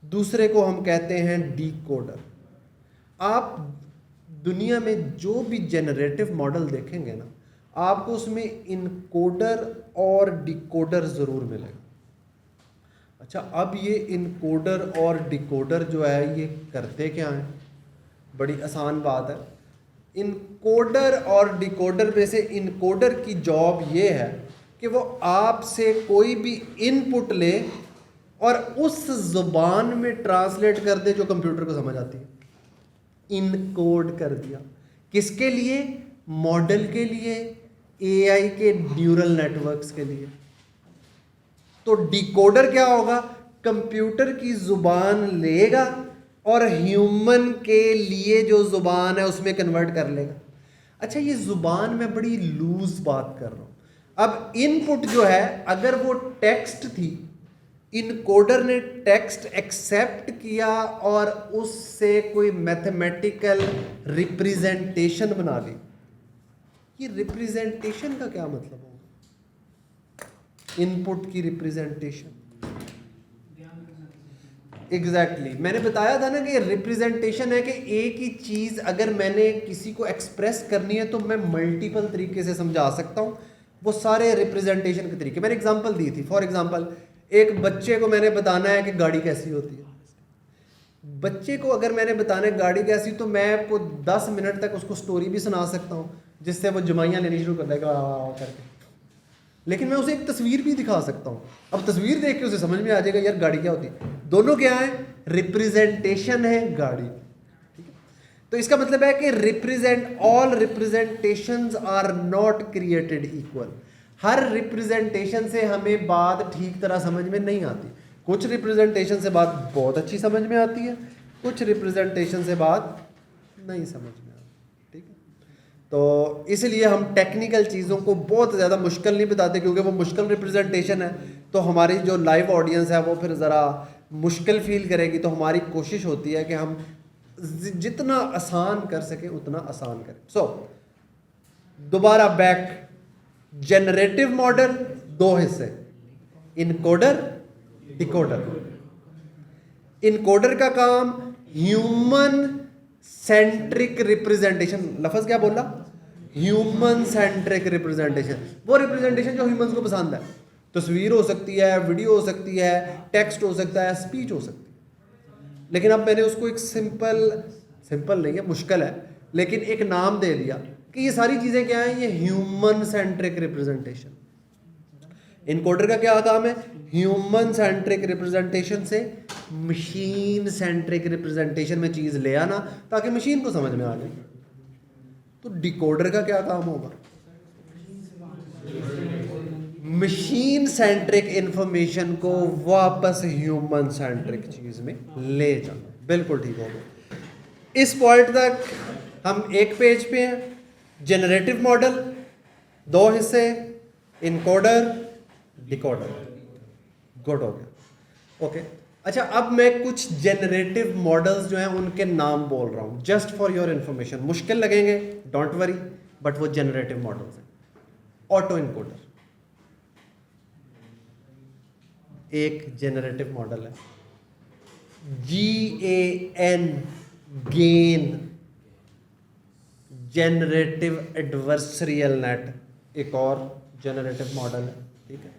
दूसरे को हम कहते हैं डिकोडर। आप दुनिया में जो भी जेनरेटिव मॉडल देखेंगे ना, आपको उसमें इनकोडर और डिकोडर ज़रूर मिलेगा। अच्छा, अब ये इनकोडर और डिकोडर जो है ये करते क्या हैं? बड़ी आसान बात है। इनकोडर और डिकोडर में से इनकोडर की जॉब ये है कि वो आपसे कोई भी इनपुट ले और उस ज़ुबान में ट्रांसलेट कर दे जो कंप्यूटर को समझ आती है। इनकोड कर दिया, किसके लिए? मॉडल के लिए, AI के न्यूरल नेटवर्क्स के लिए। तो डिकोडर क्या होगा? कंप्यूटर की ज़ुबान लेगा और ह्यूमन के लिए जो ज़ुबान है उसमें कन्वर्ट कर लेगा। अच्छा, ये ज़ुबान में बड़ी लूज बात कर रहा हूँ। अब इनपुट जो है, अगर वो टेक्स्ट थी, इनकोडर ने टेक्स्ट एक्सेप्ट किया और उससे कोई मैथमेटिकल रिप्रेजेंटेशन बना ली। ये रिप्रेजेंटेशन का क्या मतलब होगा? इनपुट की रिप्रेजेंटेशन, एग्जैक्टली मैंने बताया था ना कि रिप्रेजेंटेशन है कि एक ही चीज़ अगर मैंने किसी को एक्सप्रेस करनी है तो मैं मल्टीपल तरीके से समझा सकता हूँ। वो सारे रिप्रेजेंटेशन के तरीके मैंने एग्जांपल दी थी। फॉर एग्जांपल, एक बच्चे को मैंने बताना है कि गाड़ी कैसी होती है। बच्चे को अगर मैंने बताना है गाड़ी कैसी, तो मैं आपको 10 मिनट तक उसको स्टोरी भी सुना सकता हूँ जिससे वो जमाइयाँ लेनी शुरू कर देगा करके। लेकिन मैं उसे एक तस्वीर भी दिखा सकता हूँ। अब तस्वीर देख के उसे समझ में आ जाएगा यार गाड़ी क्या होती है। दोनों क्या है? रिप्रेजेंटेशन है गाड़ी। ठीक है, तो इसका मतलब है कि all representations are not created equal. हर रिप्रेजेंटेशन से हमें बात ठीक तरह समझ में नहीं आती। कुछ रिप्रेजेंटेशन से बात बहुत अच्छी समझ में आती है, कुछ रिप्रेजेंटेशन से बात नहीं समझ में आती। ठीक है, तो इसलिए हम टेक्निकल चीज़ों को बहुत ज़्यादा मुश्किल नहीं बताते, क्योंकि वो मुश्किल रिप्रेजेंटेशन है तो हमारी जो लाइव ऑडियंस है वो फिर ज़रा मुश्किल फील करेगी। तो हमारी कोशिश होती है कि हम जितना आसान कर सकें उतना आसान करें। सो दोबारा बैक, जनरेटिव मॉडल 2 हिस्से, इनकोडर, डिकोडर। इनकोडर का काम ह्यूमन सेंट्रिक रिप्रेजेंटेशन, लफ्ज़ क्या बोला? Human centric representation. वो रिप्रेजेंटेशन जो ह्यूमंस को पसंद है। तस्वीर हो सकती है, वीडियो हो सकती है, टेक्स्ट हो सकता है, स्पीच हो सकती है। लेकिन अब मैंने उसको एक सिंपल नहीं है, मुश्किल है, लेकिन एक नाम दे दिया कि ये सारी चीज़ें क्या हैं? ये ह्यूमन सेंट्रिक रिप्रेजेंटेशन। इनकोडर का क्या काम है? ह्यूमन सेंट्रिक रिप्रेजेंटेशन से मशीन सेंट्रिक रिप्रेजेंटेशन में चीज़ ले आना ताकि मशीन को समझ में आ जाए। तो डिकोडर का क्या काम होगा? मशीन सेंट्रिक इंफॉर्मेशन को वापस ह्यूमन सेंट्रिक चीज़ में ले जाना। बिल्कुल ठीक होगा। इस पॉइंट तक हम एक पेज पे हैं। जनरेटिव मॉडल 2 हिस्से, इनकोडर, डिकोडर। गुड हो गया, ओके। अच्छा, अब मैं कुछ जनरेटिव मॉडल्स जो हैं उनके नाम बोल रहा हूँ जस्ट फॉर योर इन्फॉर्मेशन। मुश्किल लगेंगे, डोंट वरी, बट वो जनरेटिव मॉडल्स हैं। ऑटो इनकोडर एक जनरेटिव मॉडल है। GAN, gain, generative adversarial net एक और जनरेटिव मॉडल है। ठीक है,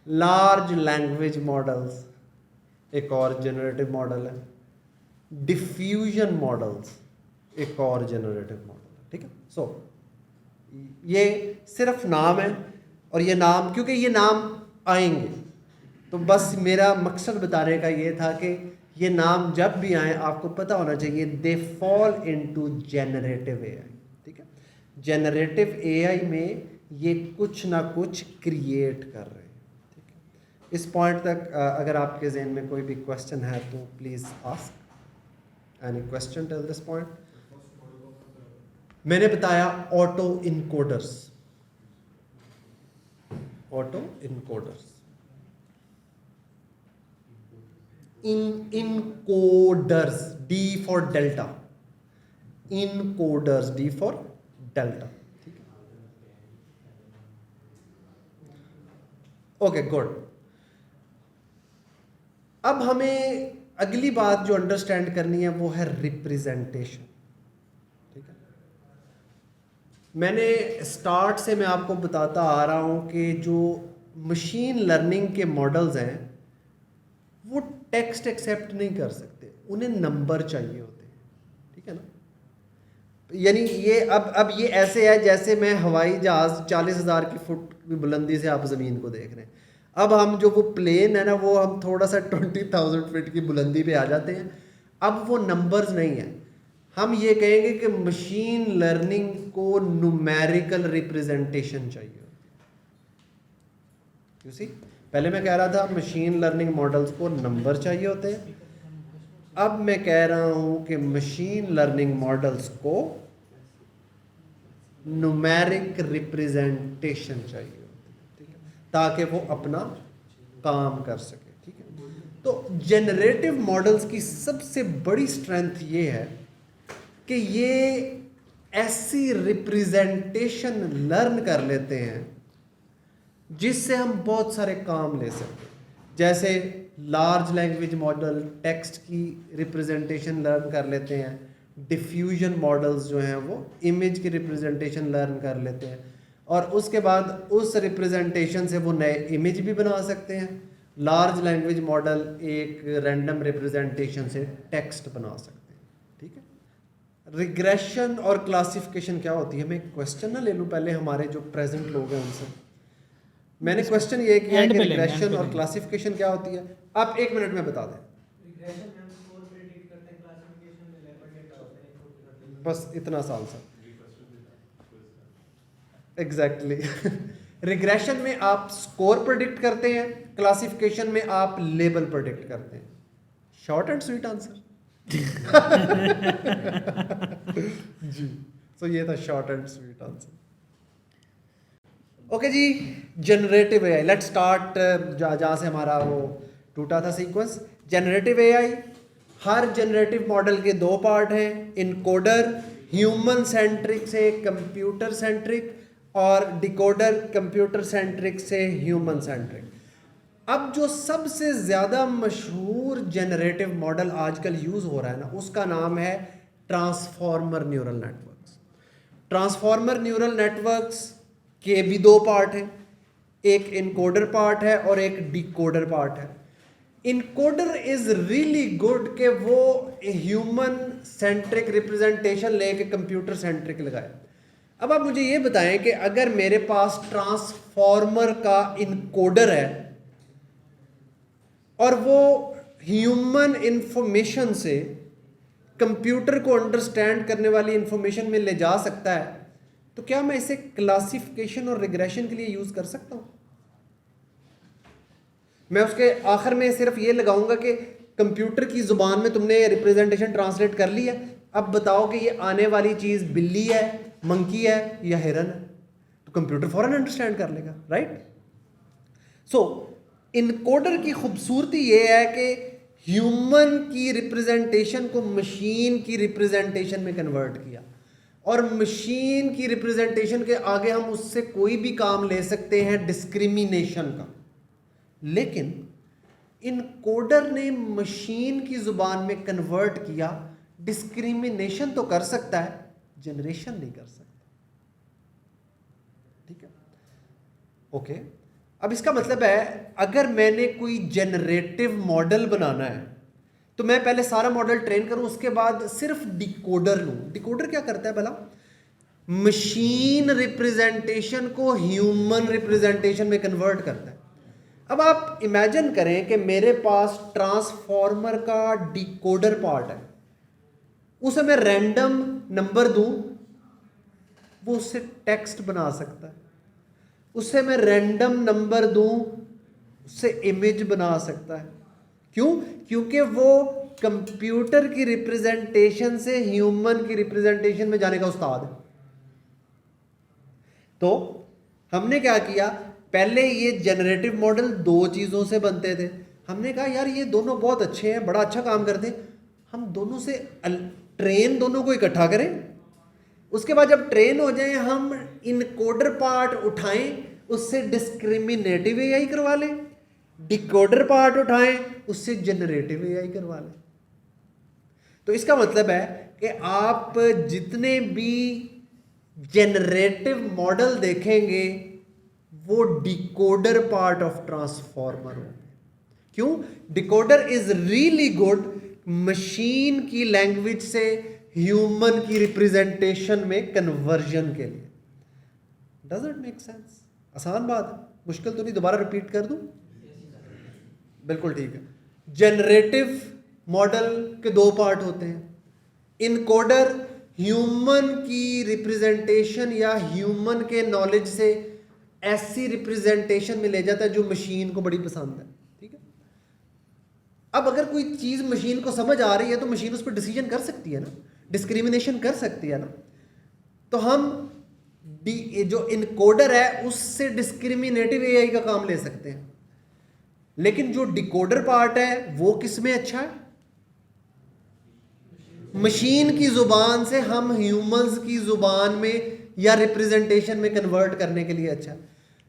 लार्ज लैंग्वेज मॉडल्स एक और जनरेटिव मॉडल है, डिफ्यूजन मॉडल्स एक और जनरेटिव मॉडल है, ठीक है। सो ये सिर्फ नाम है, और ये नाम क्योंकि ये नाम आएंगे, तो बस मेरा मकसद बताने का ये था कि ये नाम जब भी आए आपको पता होना चाहिए they fall into generative AI, ठीक है। जनरेटिव एआई में ये कुछ ना कुछ क्रिएट कर रहे हैं, ठीक है। इस पॉइंट तक अगर आपके जहन में कोई भी क्वेश्चन है तो please ask any question till this point. मैंने बताया auto encoders, auto encoders, encoders, D for delta, encoders, D for delta, ठीक है। Okay good. अब हमें अगली बात जो अंडरस्टैंड करनी है वो है रिप्रेजेंटेशन, ठीक है। मैंने स्टार्ट से मैं आपको बताता आ रहा हूं कि जो मशीन लर्निंग के मॉडल्स हैं वो टेक्स्ट एक्सेप्ट नहीं कर सकते, उन्हें नंबर चाहिए होते हैं, ठीक है ना। यानी ये अब ये ऐसे है जैसे मैं हवाई जहाज़ 40,000 की फुट की बुलंदी से आप ज़मीन को देख रहे हैं। अब हम जो वो प्लेन है ना वो हम थोड़ा सा 20,000 फीट की बुलंदी पे आ जाते हैं। अब वो नंबर्स नहीं है, हम ये कहेंगे कि मशीन लर्निंग को न्यूमेरिकल रिप्रेजेंटेशन चाहिए। यू सी, पहले मैं कह रहा था मशीन लर्निंग मॉडल्स को नंबर चाहिए होते हैं, अब मैं कह रहा हूं कि मशीन लर्निंग मॉडल्स को न्यूमेरिक रिप्रेजेंटेशन चाहिए होती है, ठीक है, ताकि वो अपना काम कर सके, ठीक है। तो जनरेटिव मॉडल्स की सबसे बड़ी स्ट्रेंथ ये है कि ये ऐसी रिप्रेजेंटेशन लर्न कर लेते हैं जिससे हम बहुत सारे काम ले सकते हैं। जैसे लार्ज लैंग्वेज मॉडल टेक्स्ट की रिप्रेजेंटेशन लर्न कर लेते हैं, डिफ्यूजन मॉडल्स जो हैं वो इमेज की रिप्रेजेंटेशन लर्न कर लेते हैं, और उसके बाद उस रिप्रेजेंटेशन से वो नए इमेज भी बना सकते हैं। लार्ज लैंग्वेज मॉडल एक रैंडम रिप्रेजेंटेशन से टेक्स्ट बना सकते हैं, ठीक है। रिग्रेशन और क्लासिफिकेशन क्या होती है, मैं एक क्वेश्चन ना ले लूँ पहले हमारे जो प्रेजेंट लोग हैं उनसे। मैंने क्वेश्चन ये किया है कि रिग्रेशन और क्लासिफिकेशन क्या होती है, आप 1 मिनट में बता दें। बस इतना साल सा एग्जैक्टली। रिग्रेशन में आप स्कोर प्रेडिक्ट करते हैं, क्लासिफिकेशन में आप लेबल प्रेडिक्ट करते हैं। Short and sweet answer. जी, तो ये था short and sweet answer. Okay जी, जनरेटिव एआई, लेट्स स्टार्ट जहाँ से हमारा वो टूटा था सीक्वेंस। जनरेटिव एआई, हर जनरेटिव मॉडल के 2 पार्ट हैं, इनकोडर ह्यूमन सेंट्रिक से कंप्यूटर सेंट्रिक, और डिकोडर कंप्यूटर सेंट्रिक से ह्यूमन सेंट्रिक। अब जो सबसे ज़्यादा मशहूर जनरेटिव मॉडल आजकल यूज़ हो रहा है ना, उसका नाम है transformer neural networks. Transformer neural networks के भी 2 पार्ट हैं, एक इनकोडर पार्ट है और एक डिकोडर पार्ट है। इनकोडर इज रियली गुड कि वो ह्यूमन सेंट्रिक रिप्रेजेंटेशन लेके कंप्यूटर सेंट्रिक लगाए। अब आप मुझे ये बताएं कि अगर मेरे पास ट्रांसफॉर्मर का इनकोडर है और वो ह्यूमन इंफॉर्मेशन से कंप्यूटर को अंडरस्टैंड करने वाली इंफॉर्मेशन में ले जा सकता है, तो क्या मैं इसे क्लासिफिकेशन और रिग्रेशन के लिए यूज कर सकता हूं? मैं उसके आखिर में सिर्फ ये लगाऊंगा कि कंप्यूटर की जुबान में तुमने रिप्रेजेंटेशन ट्रांसलेट कर ली है, अब बताओ कि ये आने वाली चीज बिल्ली है, मंकी है या हिरन है, तो कंप्यूटर फौरन अंडरस्टैंड कर लेगा, राइट। सो इनकोडर की खूबसूरती ये है कि ह्यूमन की रिप्रेजेंटेशन को मशीन की रिप्रेजेंटेशन में कन्वर्ट किया, और मशीन की रिप्रेजेंटेशन के आगे हम उससे कोई भी काम ले सकते हैं डिस्क्रिमिनेशन का, लेकिन इनकोडर ने मशीन की जुबान में कन्वर्ट किया। डिस्क्रिमिनेशन तो कर सकता है, जनरेशन नहीं कर सकता, ठीक है। ओके, अब इसका मतलब है अगर मैंने कोई जनरेटिव मॉडल बनाना है तो मैं पहले सारा मॉडल ट्रेन करूं, उसके बाद सिर्फ डिकोडर लूं। डिकोडर क्या करता है भला? मशीन रिप्रेजेंटेशन को ह्यूमन रिप्रेजेंटेशन में कन्वर्ट करता है। अब आप इमेजिन करें कि मेरे पास ट्रांसफॉर्मर का डिकोडर पार्ट है, उसे मैं रैंडम नंबर दूं, वो उससे टेक्स्ट बना सकता है। उसे मैं रैंडम नंबर दूं, उससे इमेज बना सकता है। क्यों? क्योंकि वो कंप्यूटर की रिप्रेजेंटेशन से ह्यूमन की रिप्रेजेंटेशन में जाने का उस्ताद है। तो हमने क्या किया, पहले ये जनरेटिव मॉडल दो चीज़ों से बनते थे। हमने कहा यार ये दोनों बहुत अच्छे हैं, बड़ा अच्छा काम करते हैं, हम दोनों से ट्रेन दोनों को इकट्ठा करें। उसके बाद जब ट्रेन हो जाए हम इनकोडर पार्ट उठाएं, उससे डिस्क्रिमिनेटिव एआई करवा लें, डिकोडर पार्ट उठाएं, उससे जनरेटिव एआई करवा लें। तो इसका मतलब है कि आप जितने भी जनरेटिव मॉडल देखेंगे वो डिकोडर पार्ट ऑफ ट्रांसफॉर्मर होंगे। क्यों? Decoder is really good machine की लैंग्वेज से ह्यूमन की रिप्रेजेंटेशन में कन्वर्जन के लिए। Does it make sense? आसान बात है, मुश्किल तो नहीं। दोबारा रिपीट कर दूं? बिल्कुल ठीक है। जनरेटिव मॉडल के दो पार्ट होते हैं। इनकोडर ह्यूमन की रिप्रेजेंटेशन या ह्यूमन के नॉलेज से ऐसी रिप्रेजेंटेशन में ले जाता है जो मशीन को बड़ी पसंद है। ठीक है। अब अगर कोई चीज़ मशीन को समझ आ रही है तो मशीन उस पर डिसीजन कर सकती है ना, डिस्क्रिमिनेशन कर सकती है ना। तो हम जो इनकोडर है उससे डिस्क्रिमिनेटिव एआई का काम ले सकते हैं। लेकिन जो डिकोडर पार्ट है वो किस में अच्छा है? मशीन की जुबान से हम ह्यूमंस की जुबान में या रिप्रेजेंटेशन में कन्वर्ट करने के लिए अच्छा।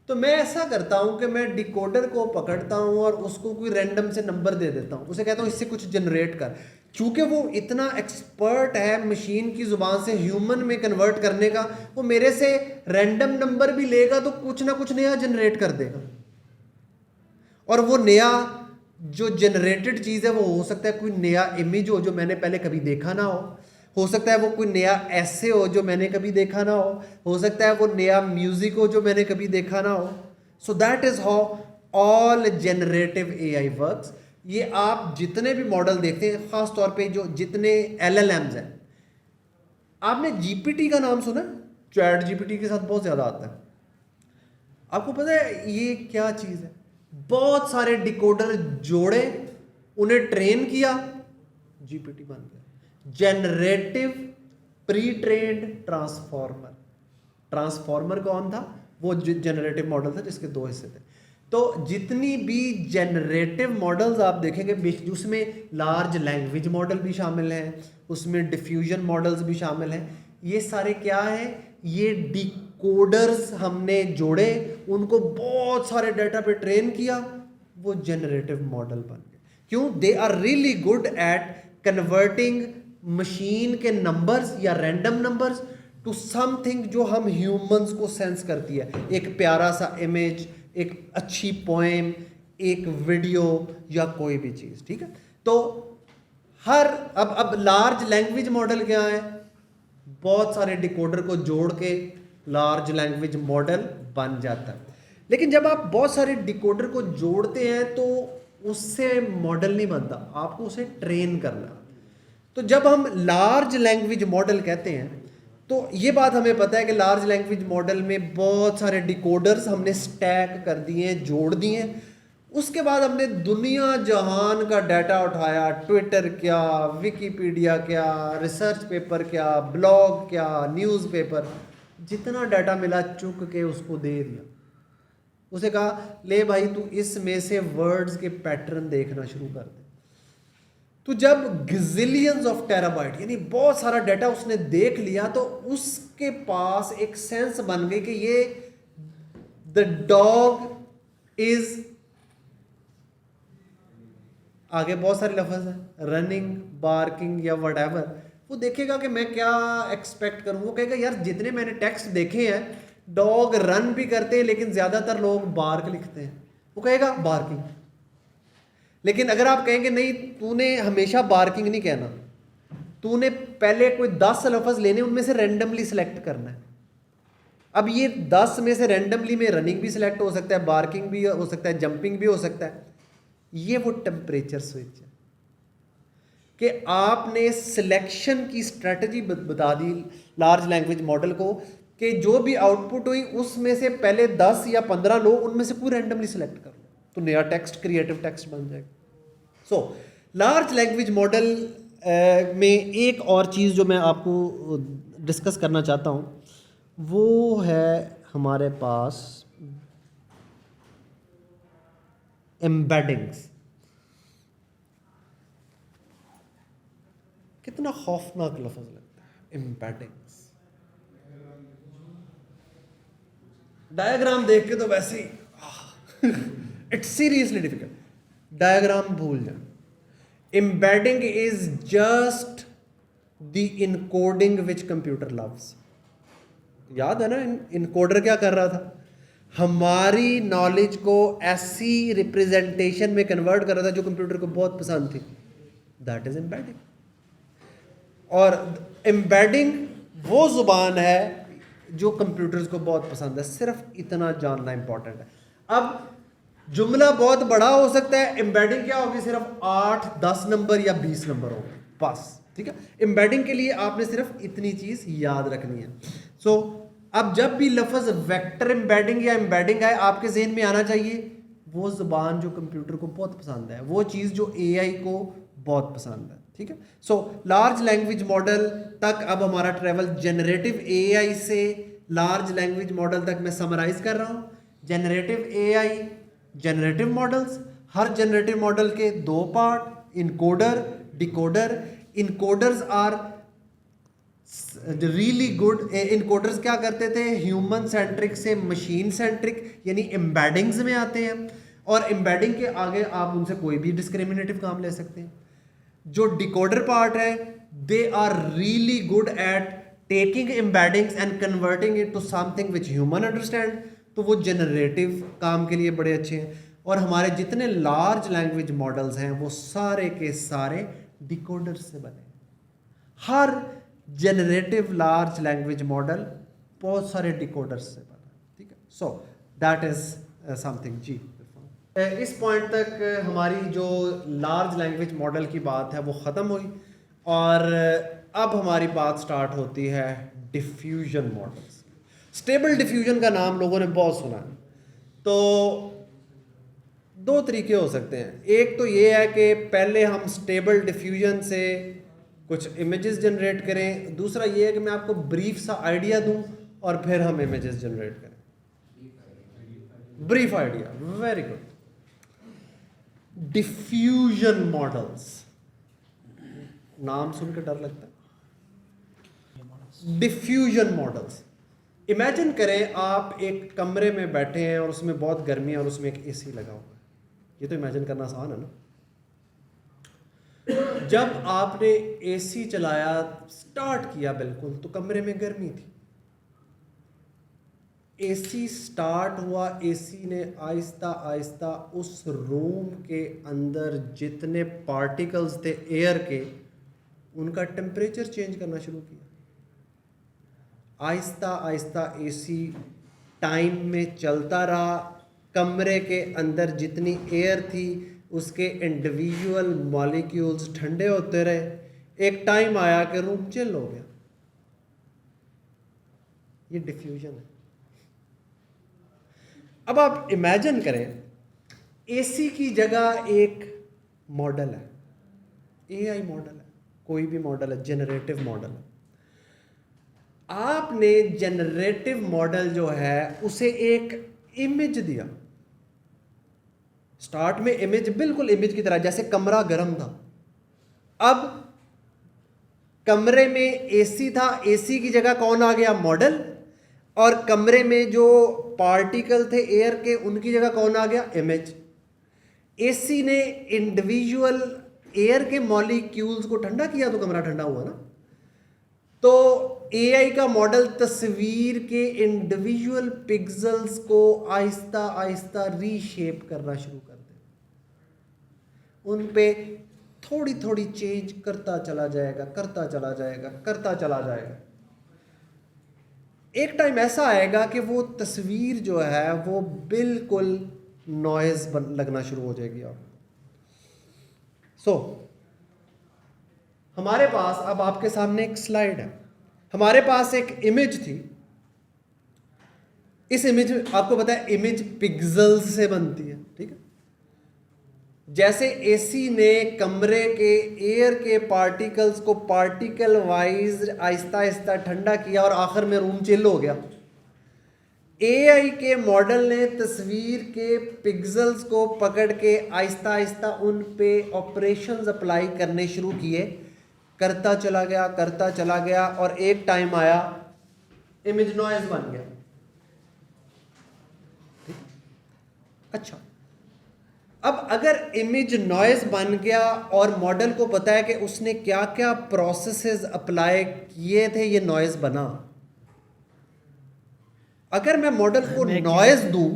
तो मैं ऐसा करता हूं कि मैं डिकोडर को पकड़ता हूं और उसको कोई रैंडम से नंबर दे देता हूं, उसे कहता हूं इससे कुछ जनरेट कर। चूंकि वो इतना एक्सपर्ट है मशीन की जुबान से ह्यूमन में कन्वर्ट करने का, वो मेरे से रैंडम नंबर भी लेगा तो कुछ ना कुछ नया जनरेट कर देगा। और वो नया जो जनरेटेड चीज़ है वो हो सकता है कोई नया इमेज हो जो मैंने पहले कभी देखा ना हो सकता है वो कोई नया ऐसे हो जो मैंने कभी देखा ना हो सकता है वो नया म्यूजिक हो जो मैंने कभी देखा ना हो। सो that is how all generative AI works. ये आप जितने भी मॉडल देखते हैं, खास तौर पे जो जितने एलएलएम्स हैं, आपने जीपीटी का नाम सुना? चैट जीपीटी के साथ बहुत ज्यादा आता है। आपको पता है ये क्या चीज है? बहुत सारे डिकोडर जोड़े, उन्हें ट्रेन किया, जीपीटी बन गया। Generative pre trained transformer. Transformer कौन था? वो जनरेटिव मॉडल था जिसके दो हिस्से थे। तो जितनी भी जनरेटिव मॉडल्स आप देखेंगे उसमें लार्ज लैंग्वेज मॉडल भी शामिल हैं, उसमें डिफ्यूजन मॉडल्स भी शामिल हैं। ये सारे क्या है? ये डिकोडर्स हमने जोड़े, उनको बहुत सारे डाटा पे ट्रेन किया, वो जनरेटिव मॉडल बन गए। क्यों? They are really good at converting machine के नंबर्स या रैंडम नंबर्स टू समथिंग जो हम ह्यूमंस को सेंस करती है। एक प्यारा सा इमेज, एक अच्छी पोएम, एक वीडियो या कोई भी चीज़। ठीक है। तो अब लार्ज लैंग्वेज मॉडल क्या है? बहुत सारे डिकोडर को जोड़ के लार्ज लैंग्वेज मॉडल बन जाता है। लेकिन जब आप बहुत सारे डिकोडर को जोड़ते हैं तो उससे मॉडल नहीं बनता, आपको उसे ट्रेन करना। तो जब हम लार्ज लैंग्वेज मॉडल कहते हैं तो ये बात हमें पता है कि लार्ज लैंग्वेज मॉडल में बहुत सारे डिकोडर्स हमने स्टैक कर दिए, जोड़ दिए। उसके बाद हमने दुनिया जहान का डाटा उठाया, ट्विटर क्या, विकिपीडिया क्या, रिसर्च पेपर क्या, ब्लॉग क्या, न्यूज़पेपर, जितना डाटा मिला चुक के उसको दे दिया। उसे कहा ले भाई तू इसमें से वर्ड्स के पैटर्न देखना शुरू कर दे। तो जब गजिलियंस ऑफ टेराबाइट यानी बहुत सारा डाटा उसने देख लिया तो उसके पास एक सेंस बन गई कि ये द डॉग इज, आगे बहुत सारे लफ्ज हैं, रनिंग, बार्किंग या व्हाटएवर। वो देखेगा कि मैं क्या एक्सपेक्ट करूं। वो कहेगा यार जितने मैंने टेक्स्ट देखे हैं डॉग रन भी करते हैं, लेकिन ज़्यादातर लोग बार्क लिखते हैं, वो कहेगा बार्किंग। लेकिन अगर आप कहेंगे नहीं, तूने हमेशा बार्किंग नहीं कहना, तूने पहले कोई 10 लफ्ज़ लेने, उनमें से रेंडमली सिलेक्ट करना है। अब ये 10 में से रेंडमली में रनिंग भी सिलेक्ट हो सकता है, बार्किंग भी हो सकता है, जंपिंग भी हो सकता है। ये वो टेम्परेचर स्विच है कि आपने सिलेक्शन की स्ट्रेटजी बता दी लार्ज लैंग्वेज मॉडल को कि जो भी आउटपुट हुई उसमें से पहले 10 या 15 लो, उनमें से पूरा रैंडमली सिलेक्ट कर लो, तो नया टेक्स्ट क्रिएटिव टेक्स्ट बन जाएगा। सो लार्ज लैंग्वेज मॉडल में एक और चीज़ जो मैं आपको डिस्कस करना चाहता हूँ वो है हमारे पास एम्बेडिंग्स। कितना खौफनाक लफ्ज़ लगता है एम्बेडिंग्स। डायग्राम देख के तो वैसे ही इट्स सीरियसली डिफिकल्ट। डायग्राम भूल जाए। Embedding is just the encoding which computer loves. याद है ना इनकोडर क्या कर रहा था? हमारी नॉलेज को ऐसी रिप्रेजेंटेशन में कन्वर्ट कर रहा था जो कंप्यूटर को बहुत पसंद थी। That is embedding. और एम्बेडिंग वो जुबान है जो कंप्यूटर्स को बहुत पसंद है। सिर्फ इतना जानना इंपॉर्टेंट है। अब जुमला बहुत बड़ा हो सकता है, एम्बेडिंग क्या होगी? सिर्फ 8, 10 नंबर या 20 नंबर होगा बस, ठीक है। एम्बेडिंग के लिए आपने सिर्फ इतनी चीज याद रखनी है। सो अब जब भी लफ्ज वेक्टर एम्बेडिंग या एम्बेडिंग आए, आपके जहन में आना चाहिए वो जुबान जो कंप्यूटर को बहुत पसंद है, वो चीज़ जो एआई को बहुत पसंद है, ठीक है। सो लार्ज लैंग्वेज मॉडल तक अब हमारा ट्रेवल जेनरेटिव एआई से लार्ज लैंग्वेज मॉडल तक मैं समराइज कर रहा हूँ। जेनरेटिव एआई, जेनरेटिव मॉडल्स, हर जेनरेटिव मॉडल के 2 part, encoder, decoder. Encoders are really good. Encoders क्या करते थे? ह्यूमन सेंट्रिक से मशीन सेंट्रिक यानी एम्बेडिंग्स में आते हैं, और एम्बेडिंग के आगे आप उनसे कोई भी डिस्क्रिमिनेटिव काम ले सकते हैं। जो डिकोडर पार्ट है, they are really good at taking embeddings and converting it to something which human understand. तो वो जनरेटिव काम के लिए बड़े अच्छे हैं। और हमारे जितने लार्ज लैंग्वेज मॉडल्स हैं वो सारे के सारे डिकोडर से बने। हर जनरेटिव लार्ज लैंग्वेज मॉडल बहुत सारे डिकोडर्स से बना, ठीक है। So that is something. जी इस पॉइंट तक हमारी जो लार्ज लैंग्वेज मॉडल की बात है वो ख़त्म हुई, और अब हमारी बात स्टार्ट होती है डिफ्यूजन मॉडल्स। स्टेबल डिफ्यूजन का नाम लोगों ने बहुत सुना है। तो 2 तरीके हो सकते हैं। एक तो ये है कि पहले हम स्टेबल डिफ्यूजन से कुछ इमेजेस जनरेट करें। दूसरा ये है कि मैं आपको ब्रीफ सा आइडिया दूं और फिर हम इमेजेस जनरेट करें। Brief idea, very good. Diffusion models, नाम सुनकर डर लगता है। डिफ्यूजन मॉडल्स, इमेजिन करें आप एक कमरे में बैठे हैं और उसमें बहुत गर्मी है और उसमें एक एसी लगा हुआ है। ये तो इमेजिन करना आसान है ना। जब आपने एसी चलाया, स्टार्ट किया बिल्कुल, तो कमरे में गर्मी थी। एसी स्टार्ट हुआ, एसी ने आहिस्ता आहिस्ता उस रूम के अंदर जितने पार्टिकल्स थे एयर के, उनका टेम्परेचर चेंज करना शुरू किया। आहिस्ता आहिस्ता एसी टाइम में चलता रहा। कमरे के अंदर जितनी एयर थी उसके इंडिविजुअल मॉलिक्यूल्स ठंडे होते रहे। एक टाइम आया कि रूम चिल हो गया। ये डिफ्यूजन है। अब आप इमेजिन करें एसी की जगह एक मॉडल है, एआई मॉडल है, कोई भी मॉडल है, जनरेटिव मॉडल है। आपने जनरेटिव मॉडल जो है उसे एक इमेज दिया। स्टार्ट में इमेज बिल्कुल इमेज की तरह, जैसे कमरा गर्म था। अब कमरे में एसी था, एसी की जगह कौन आ गया? मॉडल। और कमरे में जो पार्टिकल थे एयर के, उनकी जगह कौन आ गया? इमेज। एसी ने इंडिविजुअल एयर के मॉलिक्यूल्स को ठंडा किया तो कमरा ठंडा हुआ ना। तो एआई का मॉडल तस्वीर के इंडिविजुअल पिक्सेल्स को आहिस्ता आहिस्ता रीशेप करना शुरू कर दे, उन पे थोड़ी थोड़ी चेंज करता चला जाएगा, करता चला जाएगा, करता चला जाएगा। एक टाइम ऐसा आएगा कि वो तस्वीर जो है वो बिल्कुल नॉइज लगना शुरू हो जाएगी आपको। हमारे पास अब आपके सामने एक स्लाइड है, हमारे पास एक इमेज थी। इस इमेज में आपको पता है इमेज पिक्सेल्स से बनती है, ठीक है। जैसे एसी ने कमरे के एयर के पार्टिकल्स को पार्टिकल वाइज आहिस्ता आहिस्ता ठंडा किया और आखिर में रूम चिल हो गया, एआई के मॉडल ने तस्वीर के पिक्सेल्स को पकड़ के आहिस्ता आहिस्ता उन पे ऑपरेशंस अप्लाई करने शुरू किए, करता चला गया, करता चला गया, और एक टाइम आया इमेज नॉइज बन गया। अच्छा, अब अगर इमेज नॉइज बन गया और मॉडल को पता है कि उसने क्या क्या प्रोसेसेस अप्लाई किए थे ये नॉइज बना, अगर मैं मॉडल को नॉइज दूं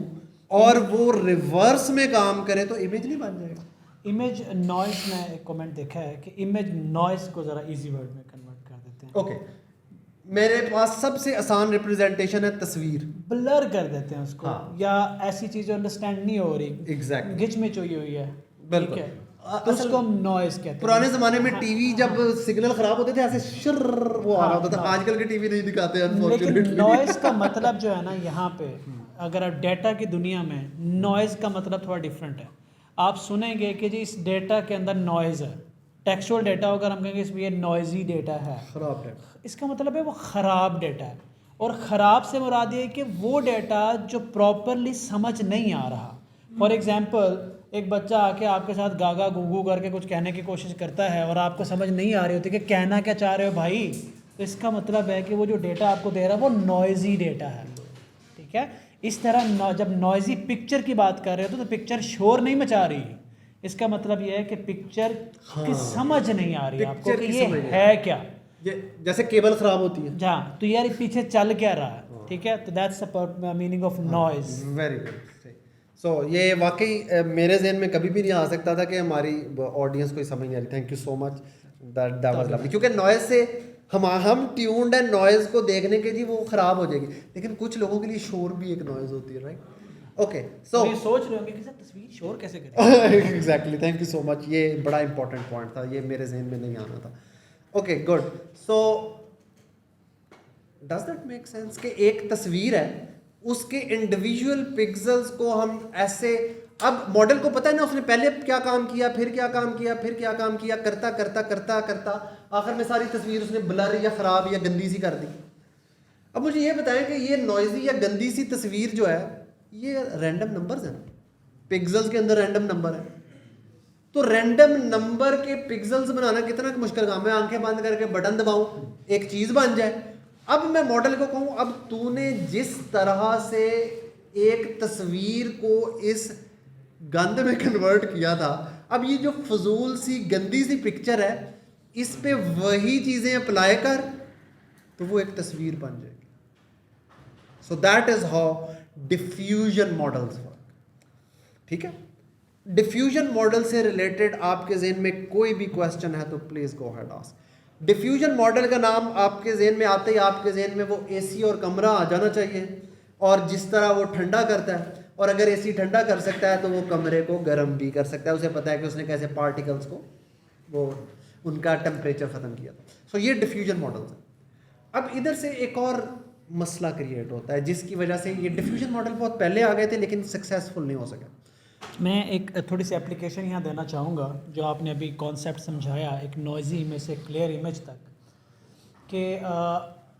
और वो रिवर्स में काम करे तो इमेज नहीं बन जाएगा। इमेज नॉइज में एक कमेंट देखा है कि इमेज नॉइज को ज़रा इजी वर्ड में कन्वर्ट कर देते हैं। ओके, मेरे पास सबसे आसान रिप्रेजेंटेशन है तस्वीर, ब्लर कर देते हैं उसको। हाँ। या ऐसी चीज़ अंडरस्टैंड नहीं हो रही, एग्जैक्टली गिच में हुई है, बिल्कुल। ठीक है, तो उसको हम नॉइज कहते हैं। पुराने जमाने में टीवी जब सिग्नल खराब होते थे ऐसे शुर्र वो आ रहा होता था, आजकल के टीवी नहीं दिखाते लेकिन अनफॉर्चुनेटली। नॉइज का मतलब जो है ना, यहाँ पे अगर आप डेटा की दुनिया में, नॉइज का मतलब थोड़ा डिफरेंट है। आप सुनेंगे कि जी इस डेटा के अंदर नॉइज है, टेक्सचुअल डेटा होकर हम कहेंगे इसमें ये नॉइजी डेटा है, खराब डेटा, इसका मतलब है वो ख़राब डेटा है। और ख़राब से मुराद ये है कि वो डेटा जो प्रॉपरली समझ नहीं आ रहा। फॉर एग्जांपल, एक बच्चा आके आपके साथ गागा गूगू करके कुछ कहने की कोशिश करता है और आपको समझ नहीं आ रही होती कि कहना क्या चाह रहे हो भाई, तो इसका मतलब है कि वो जो डेटा आपको दे रहा है वो नॉइजी डेटा है, ठीक है। इस तरह जब नॉइजी पिक्चर की बात कर रहे हो तो पिक्चर शोर नहीं मचा रही, इसका मतलब ये है कि पिक्चर की समझ नहीं आ रही आपको कि ये है क्या, ये जैसे केबल खराब होती है, जहाँ तो यार पीछे चल क्या रहा है, ठीक है। तो that's the meaning of noise. Very good. So ये वाकई मेरे जहन में कभी भी नहीं आ सकता था कि हमारी ऑडियंस को समझ नहीं आ रही। Thank you so much, that was lovely. क्योंकि नॉइज से हम ट्यून्ड है नॉइज को देखने के जी वो खराब हो जाएगी, लेकिन कुछ लोगों के लिए शोर भी एक नॉइज होती है, राइट? ओके, सो ये सोच रहे होंगे कि सर तस्वीर शोर कैसे करें। Exactly, thank you so much, ये बड़ा इंपॉर्टेंट पॉइंट था, ये मेरे जहन में नहीं आना था। Okay good. So does that make sense कि एक तस्वीर है, उसके इंडिविजुअल पिक्सेल्स को हम ऐसे, अब मॉडल को पता है ना उसने पहले क्या काम किया, फिर क्या काम किया, फिर क्या काम किया, करता करता करता करता आखिर में सारी तस्वीर उसने ब्लर या ख़राब या गंदी सी कर दी। अब मुझे ये बताएं कि ये नॉइजी या गंदी सी तस्वीर जो है ये रैंडम नंबर्स हैं, पिक्सेल्स के अंदर रैंडम नंबर है, तो रैंडम नंबर के पिक्सेल्स बनाना कितना मुश्किल काम है। आंखें बंद करके बटन दबाऊं एक चीज़ बन जाए। अब मैं मॉडल को कहूँ, अब तूने जिस तरह से एक तस्वीर को इस गंद में कन्वर्ट किया था, अब ये जो फजूल सी गंदी सी पिक्चर है इस पे वही चीज़ें अप्लाई कर तो वो एक तस्वीर बन जाएगी। सो that is how diffusion models work, ठीक है। डिफ्यूजन मॉडल से रिलेटेड आपके जहन में कोई भी क्वेश्चन है तो please go ahead ask. Diffusion model का नाम आपके जहन में आते ही आपके जहन में वो एसी और कमरा आ जाना चाहिए, और जिस तरह वो ठंडा करता है, और अगर एसी ठंडा कर सकता है तो वो कमरे को गर्म भी कर सकता है। उसे पता है कि उसने कैसे पार्टिकल्स को वो उनका टेम्परेचर ख़त्म किया था। सो ये डिफ्यूजन मॉडल्स है। अब इधर से एक और मसला क्रिएट होता है जिसकी वजह से ये डिफ्यूजन मॉडल बहुत पहले आ गए थे लेकिन सक्सेसफुल नहीं हो सका। मैं एक थोड़ी सी एप्लीकेशन यहाँ देना चाहूँगा, जो आपने अभी कॉन्सेप्ट समझाया एक नॉइजी इमेज से क्लियर इमेज तक, कि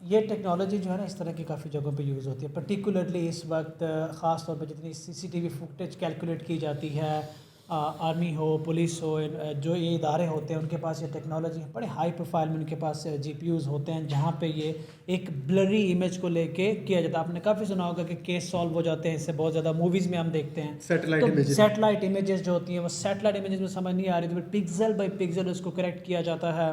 ये टेक्नोलॉजी जो है ना इस तरह की काफ़ी जगहों पे यूज़ होती है। पर्टिकुलरली इस वक्त ख़ास तौर पे जितनी सीसीटीवी फुटेज कैलकुलेट की जाती है, आर्मी हो, पुलिस हो, जो ये इदारे होते हैं उनके पास ये टेक्नोलॉजी है, बड़े हाई प्रोफाइल में उनके पास GPUs होते हैं जहाँ पे ये एक ब्लरी इमेज को लेके किया जाता है। आपने काफ़ी सुना होगा कि केस सॉल्व हो जाते हैं इससे, बहुत ज़्यादा मूवीज़ में हम देखते हैं। सैटेलाइट इमेजेस जो होती हैं वो सैटेलाइट इमेजेस में समझ नहीं आ रही तो पिक्सल बाई पिक्सल उसको करेक्ट किया जाता है।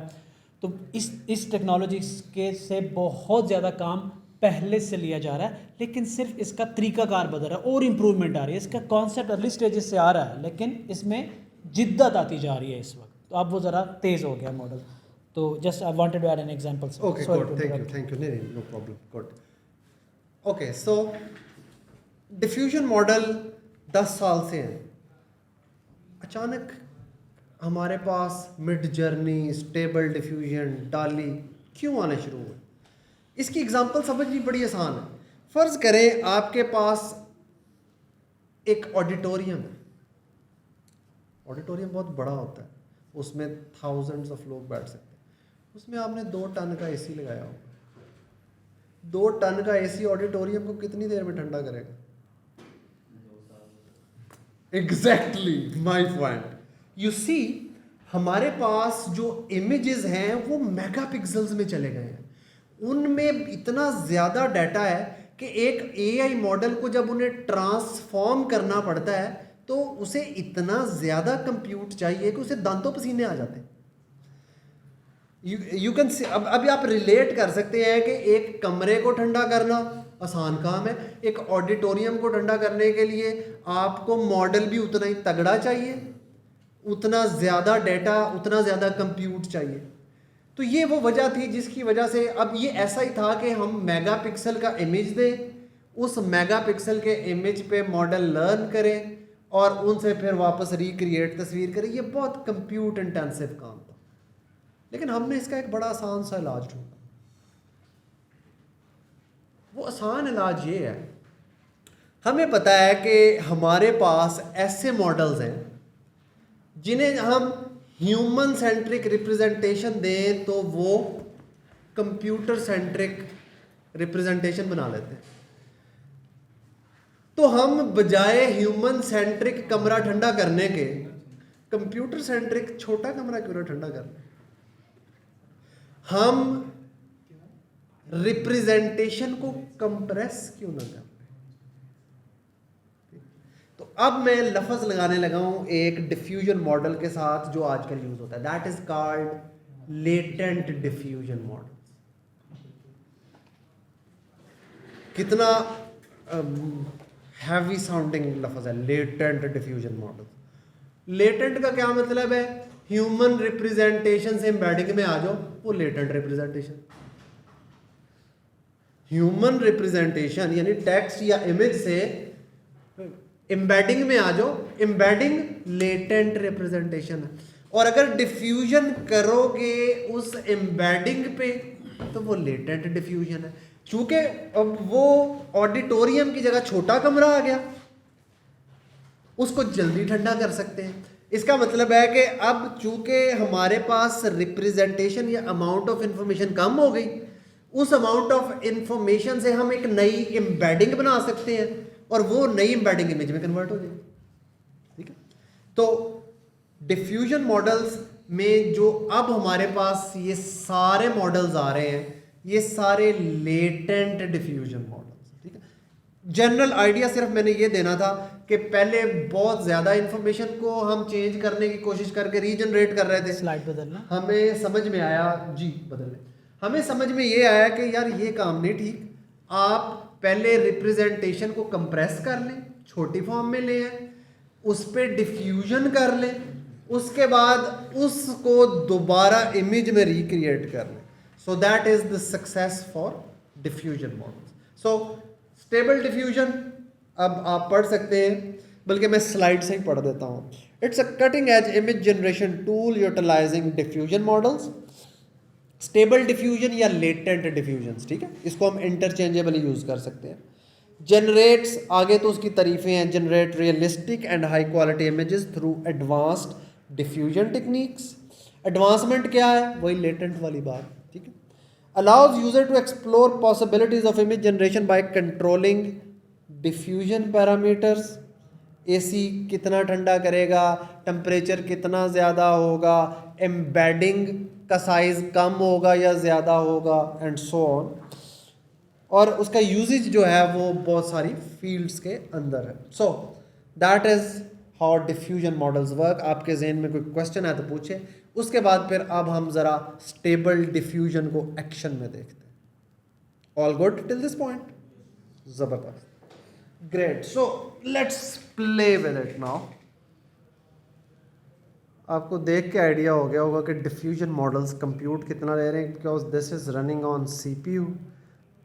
तो इस टेक्नोलॉजी के से बहुत ज़्यादा काम पहले से लिया जा रहा है, लेकिन सिर्फ इसका तरीकाकार बदल रहा है और इम्प्रूवमेंट आ रही है। इसका कॉन्सेप्ट अर्ली स्टेजेस से आ रहा है, लेकिन इसमें जिद्दत आती जा रही है इस वक्त। तो अब वो ज़रा तेज़ हो गया मॉडल। तो just I wanted to add an example. Okay good, thank you, नहीं no problem, good. Okay, so diffusion model 10 साल से हैं, अचानक हमारे पास Midjourney, stable diffusion, DALL-E क्यों आने शुरू हुए? इसकी एग्जांपल समझनी बड़ी आसान है। फ़र्ज़ करें आपके पास एक ऑडिटोरियम है, ऑडिटोरियम बहुत बड़ा होता है, उसमें थाउजेंड्स ऑफ लोग बैठ सकते हैं, उसमें आपने 2 टन का एसी लगाया होगा। 2 टन का एसी ऑडिटोरियम को कितनी देर में ठंडा करेगा? Exactly my point. You see, हमारे पास जो इमेजेस हैं वो मेगापिक्सल्स में चले गए हैं, उनमें इतना ज़्यादा डाटा है कि एक एआई मॉडल को जब उन्हें ट्रांसफॉर्म करना पड़ता है तो उसे इतना ज़्यादा कंप्यूट चाहिए कि उसे दांतों पसीने आ जाते हैं। यू कैन सी, अब अभी आप रिलेट कर सकते हैं कि एक कमरे को ठंडा करना आसान काम है, एक ऑडिटोरियम को ठंडा करने के लिए आपको मॉडल भी उतना ही तगड़ा चाहिए, उतना ज़्यादा डाटा, उतना ज़्यादा कंप्यूट चाहिए। तो ये वो वजह थी जिसकी वजह से अब ये ऐसा ही था कि हम मेगापिक्सल का इमेज दें, उस मेगापिक्सल के इमेज पे मॉडल लर्न करें और उनसे फिर वापस रिक्रिएट तस्वीर करें। ये बहुत कंप्यूट इंटेंसिव काम था, लेकिन हमने इसका एक बड़ा आसान सा इलाज ढूंढा। वो आसान इलाज ये है, हमें पता है कि हमारे पास ऐसे मॉडल्स हैं जिन्हें हम ह्यूमन सेंट्रिक रिप्रेजेंटेशन दें तो वो कंप्यूटर सेंट्रिक रिप्रेजेंटेशन बना लेते हैं। तो हम बजाय ह्यूमन सेंट्रिक कमरा ठंडा करने के कंप्यूटर सेंट्रिक छोटा कमरा क्यों ना ठंडा कर लें? हम रिप्रेजेंटेशन को कंप्रेस क्यों ना कर? तो अब मैं लफ्ज़ लगाने लगा हूं एक डिफ्यूजन मॉडल के साथ जो आजकल यूज होता है, that is called latent diffusion model. कितना हैवी साउंडिंग लफ्ज़ है, लेटेंट डिफ्यूजन मॉडल। लेटेंट का क्या मतलब है? ह्यूमन रिप्रेजेंटेशन से एम्बेडिंग में आ जाओ, वो लेटेंट रिप्रेजेंटेशन। ह्यूमन रिप्रेजेंटेशन यानी टेक्स्ट या इमेज से एम्बेडिंग में आ जाओ, एम्बेडिंग लेटेंट रिप्रेजेंटेशन है। और अगर डिफ्यूजन करोगे उस एम्बेडिंग पे तो वो लेटेंट डिफ्यूजन है। चूंकि अब वो ऑडिटोरियम की जगह छोटा कमरा आ गया, उसको जल्दी ठंडा कर सकते हैं। इसका मतलब है कि अब चूंकि हमारे पास रिप्रेजेंटेशन या अमाउंट ऑफ इंफॉर्मेशन कम हो गई, उस अमाउंट ऑफ इंफॉर्मेशन से हम एक नई एम्बेडिंग बना सकते हैं और वो नई एम्बेडिंग इमेज में कन्वर्ट हो जाएगी। ठीक है, तो डिफ्यूजन मॉडल्स में जो अब हमारे पास ये सारे मॉडल्स आ रहे हैं, ये सारे लेटेंट डिफ्यूजन मॉडल्स। ठीक है, जनरल आइडिया सिर्फ मैंने ये देना था कि पहले बहुत ज़्यादा इंफॉर्मेशन को हम चेंज करने की कोशिश करके रीजनरेट कर रहे थे। स्लाइड बदलना, हमें समझ में आया, जी बदलने, हमें समझ में ये आया कि यार ये काम नहीं ठीक। आप पहले रिप्रेजेंटेशन को कंप्रेस कर लें, छोटी फॉर्म में ले आए, उस पर डिफ्यूजन कर लें, उसके बाद उसको दोबारा इमेज में रिक्रिएट कर लें। सो that is the success for diffusion models. So stable diffusion अब आप पढ़ सकते हैं, बल्कि मैं स्लाइड से ही पढ़ देता हूँ। It's a cutting edge image generation tool utilising diffusion models. Stable diffusion या लेटेंट डिफ्यूजन, ठीक है, इसको हम इंटरचेंजेबली यूज़ कर सकते हैं। जनरेट्स, आगे तो उसकी तारीफें हैं, generate realistic and high quality images through advanced diffusion techniques. Advancement क्या है? वही लेटेंट वाली बात। ठीक है, allows user to explore possibilities of image generation by controlling diffusion parameters. AC कितना ठंडा करेगा, टेम्परेचर कितना ज़्यादा होगा, एम्बेडिंग का साइज़ कम होगा या ज़्यादा होगा, एंड सो ऑन। और उसका यूजेज जो है वो बहुत सारी फील्ड्स के अंदर है। So that is how diffusion models work. आपके जहन में कोई क्वेश्चन है तो पूछे, उसके बाद फिर अब हम ज़रा स्टेबल डिफ्यूजन को एक्शन में देखते हैं। All good till this point? ज़बरदस्त, great. So let's play with it now. आपको देख के आइडिया हो गया होगा कि डिफ्यूजन मॉडल्स कंप्यूट कितना ले रहे हैं, because this is running on CPU।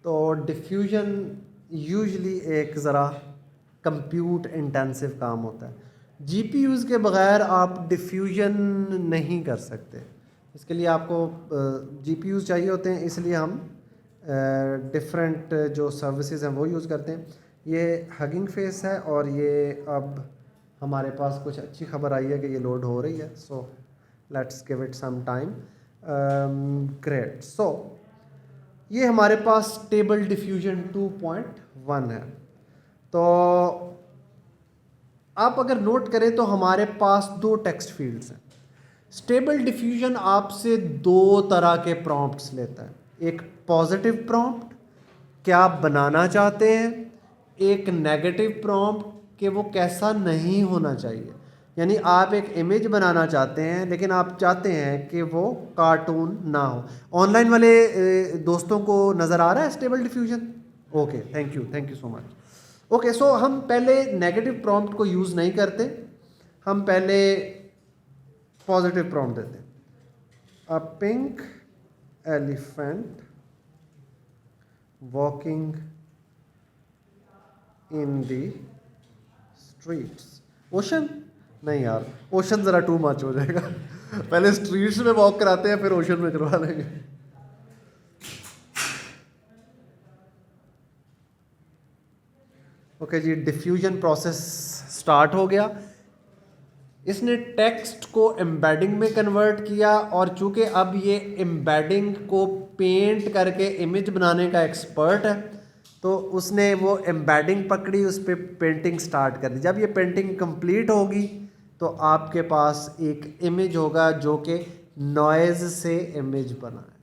तो डिफ्यूजन यूजुअली एक ज़रा कंप्यूट इंटेंसिव काम होता है। GPUs के बगैर आप डिफ्यूजन नहीं कर सकते, इसके लिए आपको GPUs चाहिए होते हैं, इसलिए हम डिफरेंट जो सर्विसेज हैं वो यूज़ करते हैं। ये हगिंग फेस है और ये अब हमारे पास कुछ अच्छी खबर आई है कि ये लोड हो रही है। So let's give it some time. Great. So ये हमारे पास स्टेबल डिफ्यूजन 2.1 है। तो आप अगर नोट करें तो हमारे पास दो टेक्स्ट फील्ड्स हैं। स्टेबल डिफ्यूजन आपसे दो तरह के प्रॉम्प्ट्स लेता है, एक पॉजिटिव प्रॉम्प्ट क्या आप बनाना चाहते हैं, एक नेगेटिव प्रॉम्प्ट कि वो कैसा नहीं होना चाहिए। यानी आप एक इमेज बनाना चाहते हैं लेकिन आप चाहते हैं कि वो कार्टून ना हो। ऑनलाइन वाले दोस्तों को नज़र आ रहा है stable diffusion? Okay, thank you so much. Okay, so हम पहले नेगेटिव प्रॉम्प्ट को यूज़ नहीं करते, हम पहले पॉजिटिव प्रॉम्प्ट देते हैं। A pink elephant walking in the streets. Ocean नहीं यार, ओशन ज़रा टू मच हो जाएगा। पहले स्ट्रीट्स में वॉक कराते हैं, फिर ओशन में करवा लेंगे। ओके जी, डिफ्यूजन प्रोसेस स्टार्ट हो गया। इसने टेक्स्ट को एम्बेडिंग में कन्वर्ट किया और चूंकि अब ये एम्बेडिंग को पेंट करके इमेज बनाने का एक्सपर्ट है तो उसने वो एम्बेडिंग पकड़ी, उस पर पेंटिंग स्टार्ट कर दी। जब ये पेंटिंग कंप्लीट होगी तो आपके पास एक इमेज होगा जो कि नॉइज़ से इमेज बना है।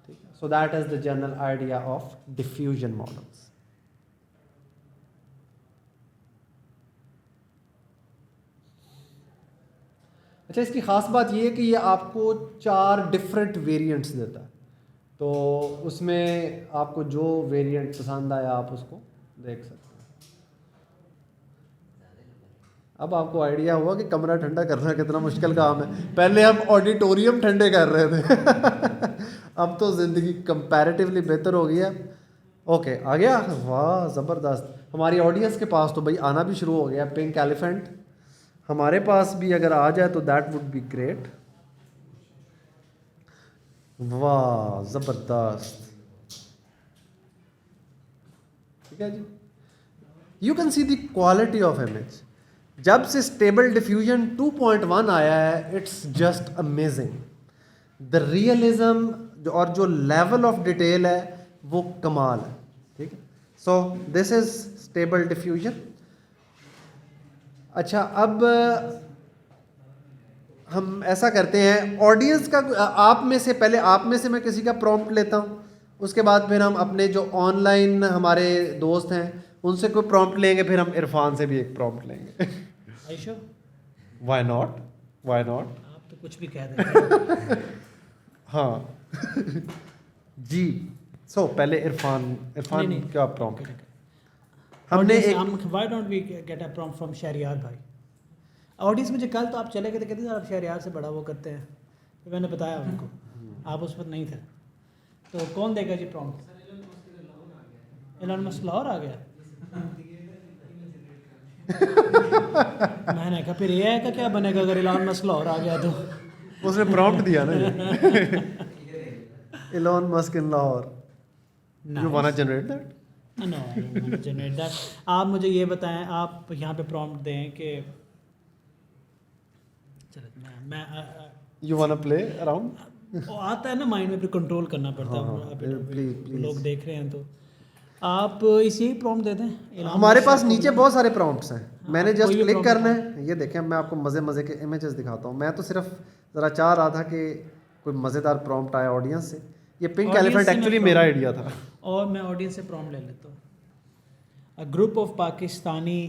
ठीक है, so that is the general idea of diffusion models. अच्छा, इसकी ख़ास बात ये है कि ये आपको 4 डिफरेंट वेरिएंट्स देता है, तो उसमें आपको जो वेरिएंट पसंद आया आप उसको देख सकते हैं। अब आपको आइडिया हुआ कि कमरा ठंडा करना कितना मुश्किल काम है। पहले हम ऑडिटोरियम ठंडे कर रहे थे अब तो ज़िंदगी कंपैरेटिवली बेहतर हो गई है। ओके, आ गया? वाह ज़बरदस्त। हमारी ऑडियंस के पास तो भाई आना भी शुरू हो गया। पिंक एलिफेंट हमारे पास भी अगर आ जाए तो दैट वुड बी ग्रेट। वाह ज़बरदस्त, ठीक है जी। You can see the quality of image. जब से स्टेबल डिफ्यूजन 2.1 आया है, it's just amazing. The realism और जो लेवल ऑफ डिटेल है वो कमाल है। ठीक है, सो दिस इज स्टेबल डिफ्यूजन। अच्छा, अब हम ऐसा करते हैं, ऑडियंस का आप में से पहले आप में से मैं किसी का प्रॉम्प्ट लेता हूँ, उसके बाद फिर हम अपने जो ऑनलाइन हमारे दोस्त हैं उनसे कोई प्रॉम्प्ट लेंगे, फिर हम इरफान से भी एक प्रॉम्प्ट लेंगे। Ayesha, why not, why not, आप तो कुछ भी कह देते हैं। हाँ जी। सो पहले इरफान नहीं। क्या प्रॉम्प्ट हमने एक why don't we get a prompt from Shahriyar भाई। ऑडियंस मुझे कल तो आप चले गए थे, कहते थे आप शहरियार से बड़ा वो करते हैं, तो मैंने बताया उनको, आप उस पर नहीं थे। तो कौन देगा जी प्रॉम्प्ट? एलन मस्क लाहौर आ गया। मैंने कहा फिर एआई का क्या बनेगा अगर एलन मस्क लाहौर आ गया तो? उसने प्रॉम्प्ट दिया ना Elon Musk in Lahore. You want to generate that? No, I don't want to generate that. आप मुझे ये बताएं, आप यहाँ पे प्रॉम्प्ट दें कि चलो मैं you want to play around? वो आता है ना माइंड में, फिर कंट्रोल करना पड़ता है। हाँ, प्लीज लोग देख रहे हैं तो आप इसी प्रॉम्प्ट दे दें। हमारे पास नीचे बहुत सारे प्रॉम्प्ट्स हैं, मैंने जस्ट कोई भी क्लिक करना है। ये देखें, मैं आपको मज़े मज़े के इमेजेस दिखाता हूँ। मैं तो सिर्फ ज़रा चाह रहा था कि कोई मज़ेदार प्रॉम्प्ट आया ऑडियंस से। ये पिंक एलिफेंट एक्चुअली मेरा आइडिया था। और मैं ऑडियंस से प्रॉम्प्ट ले लेता हूँ। A group of Pakistani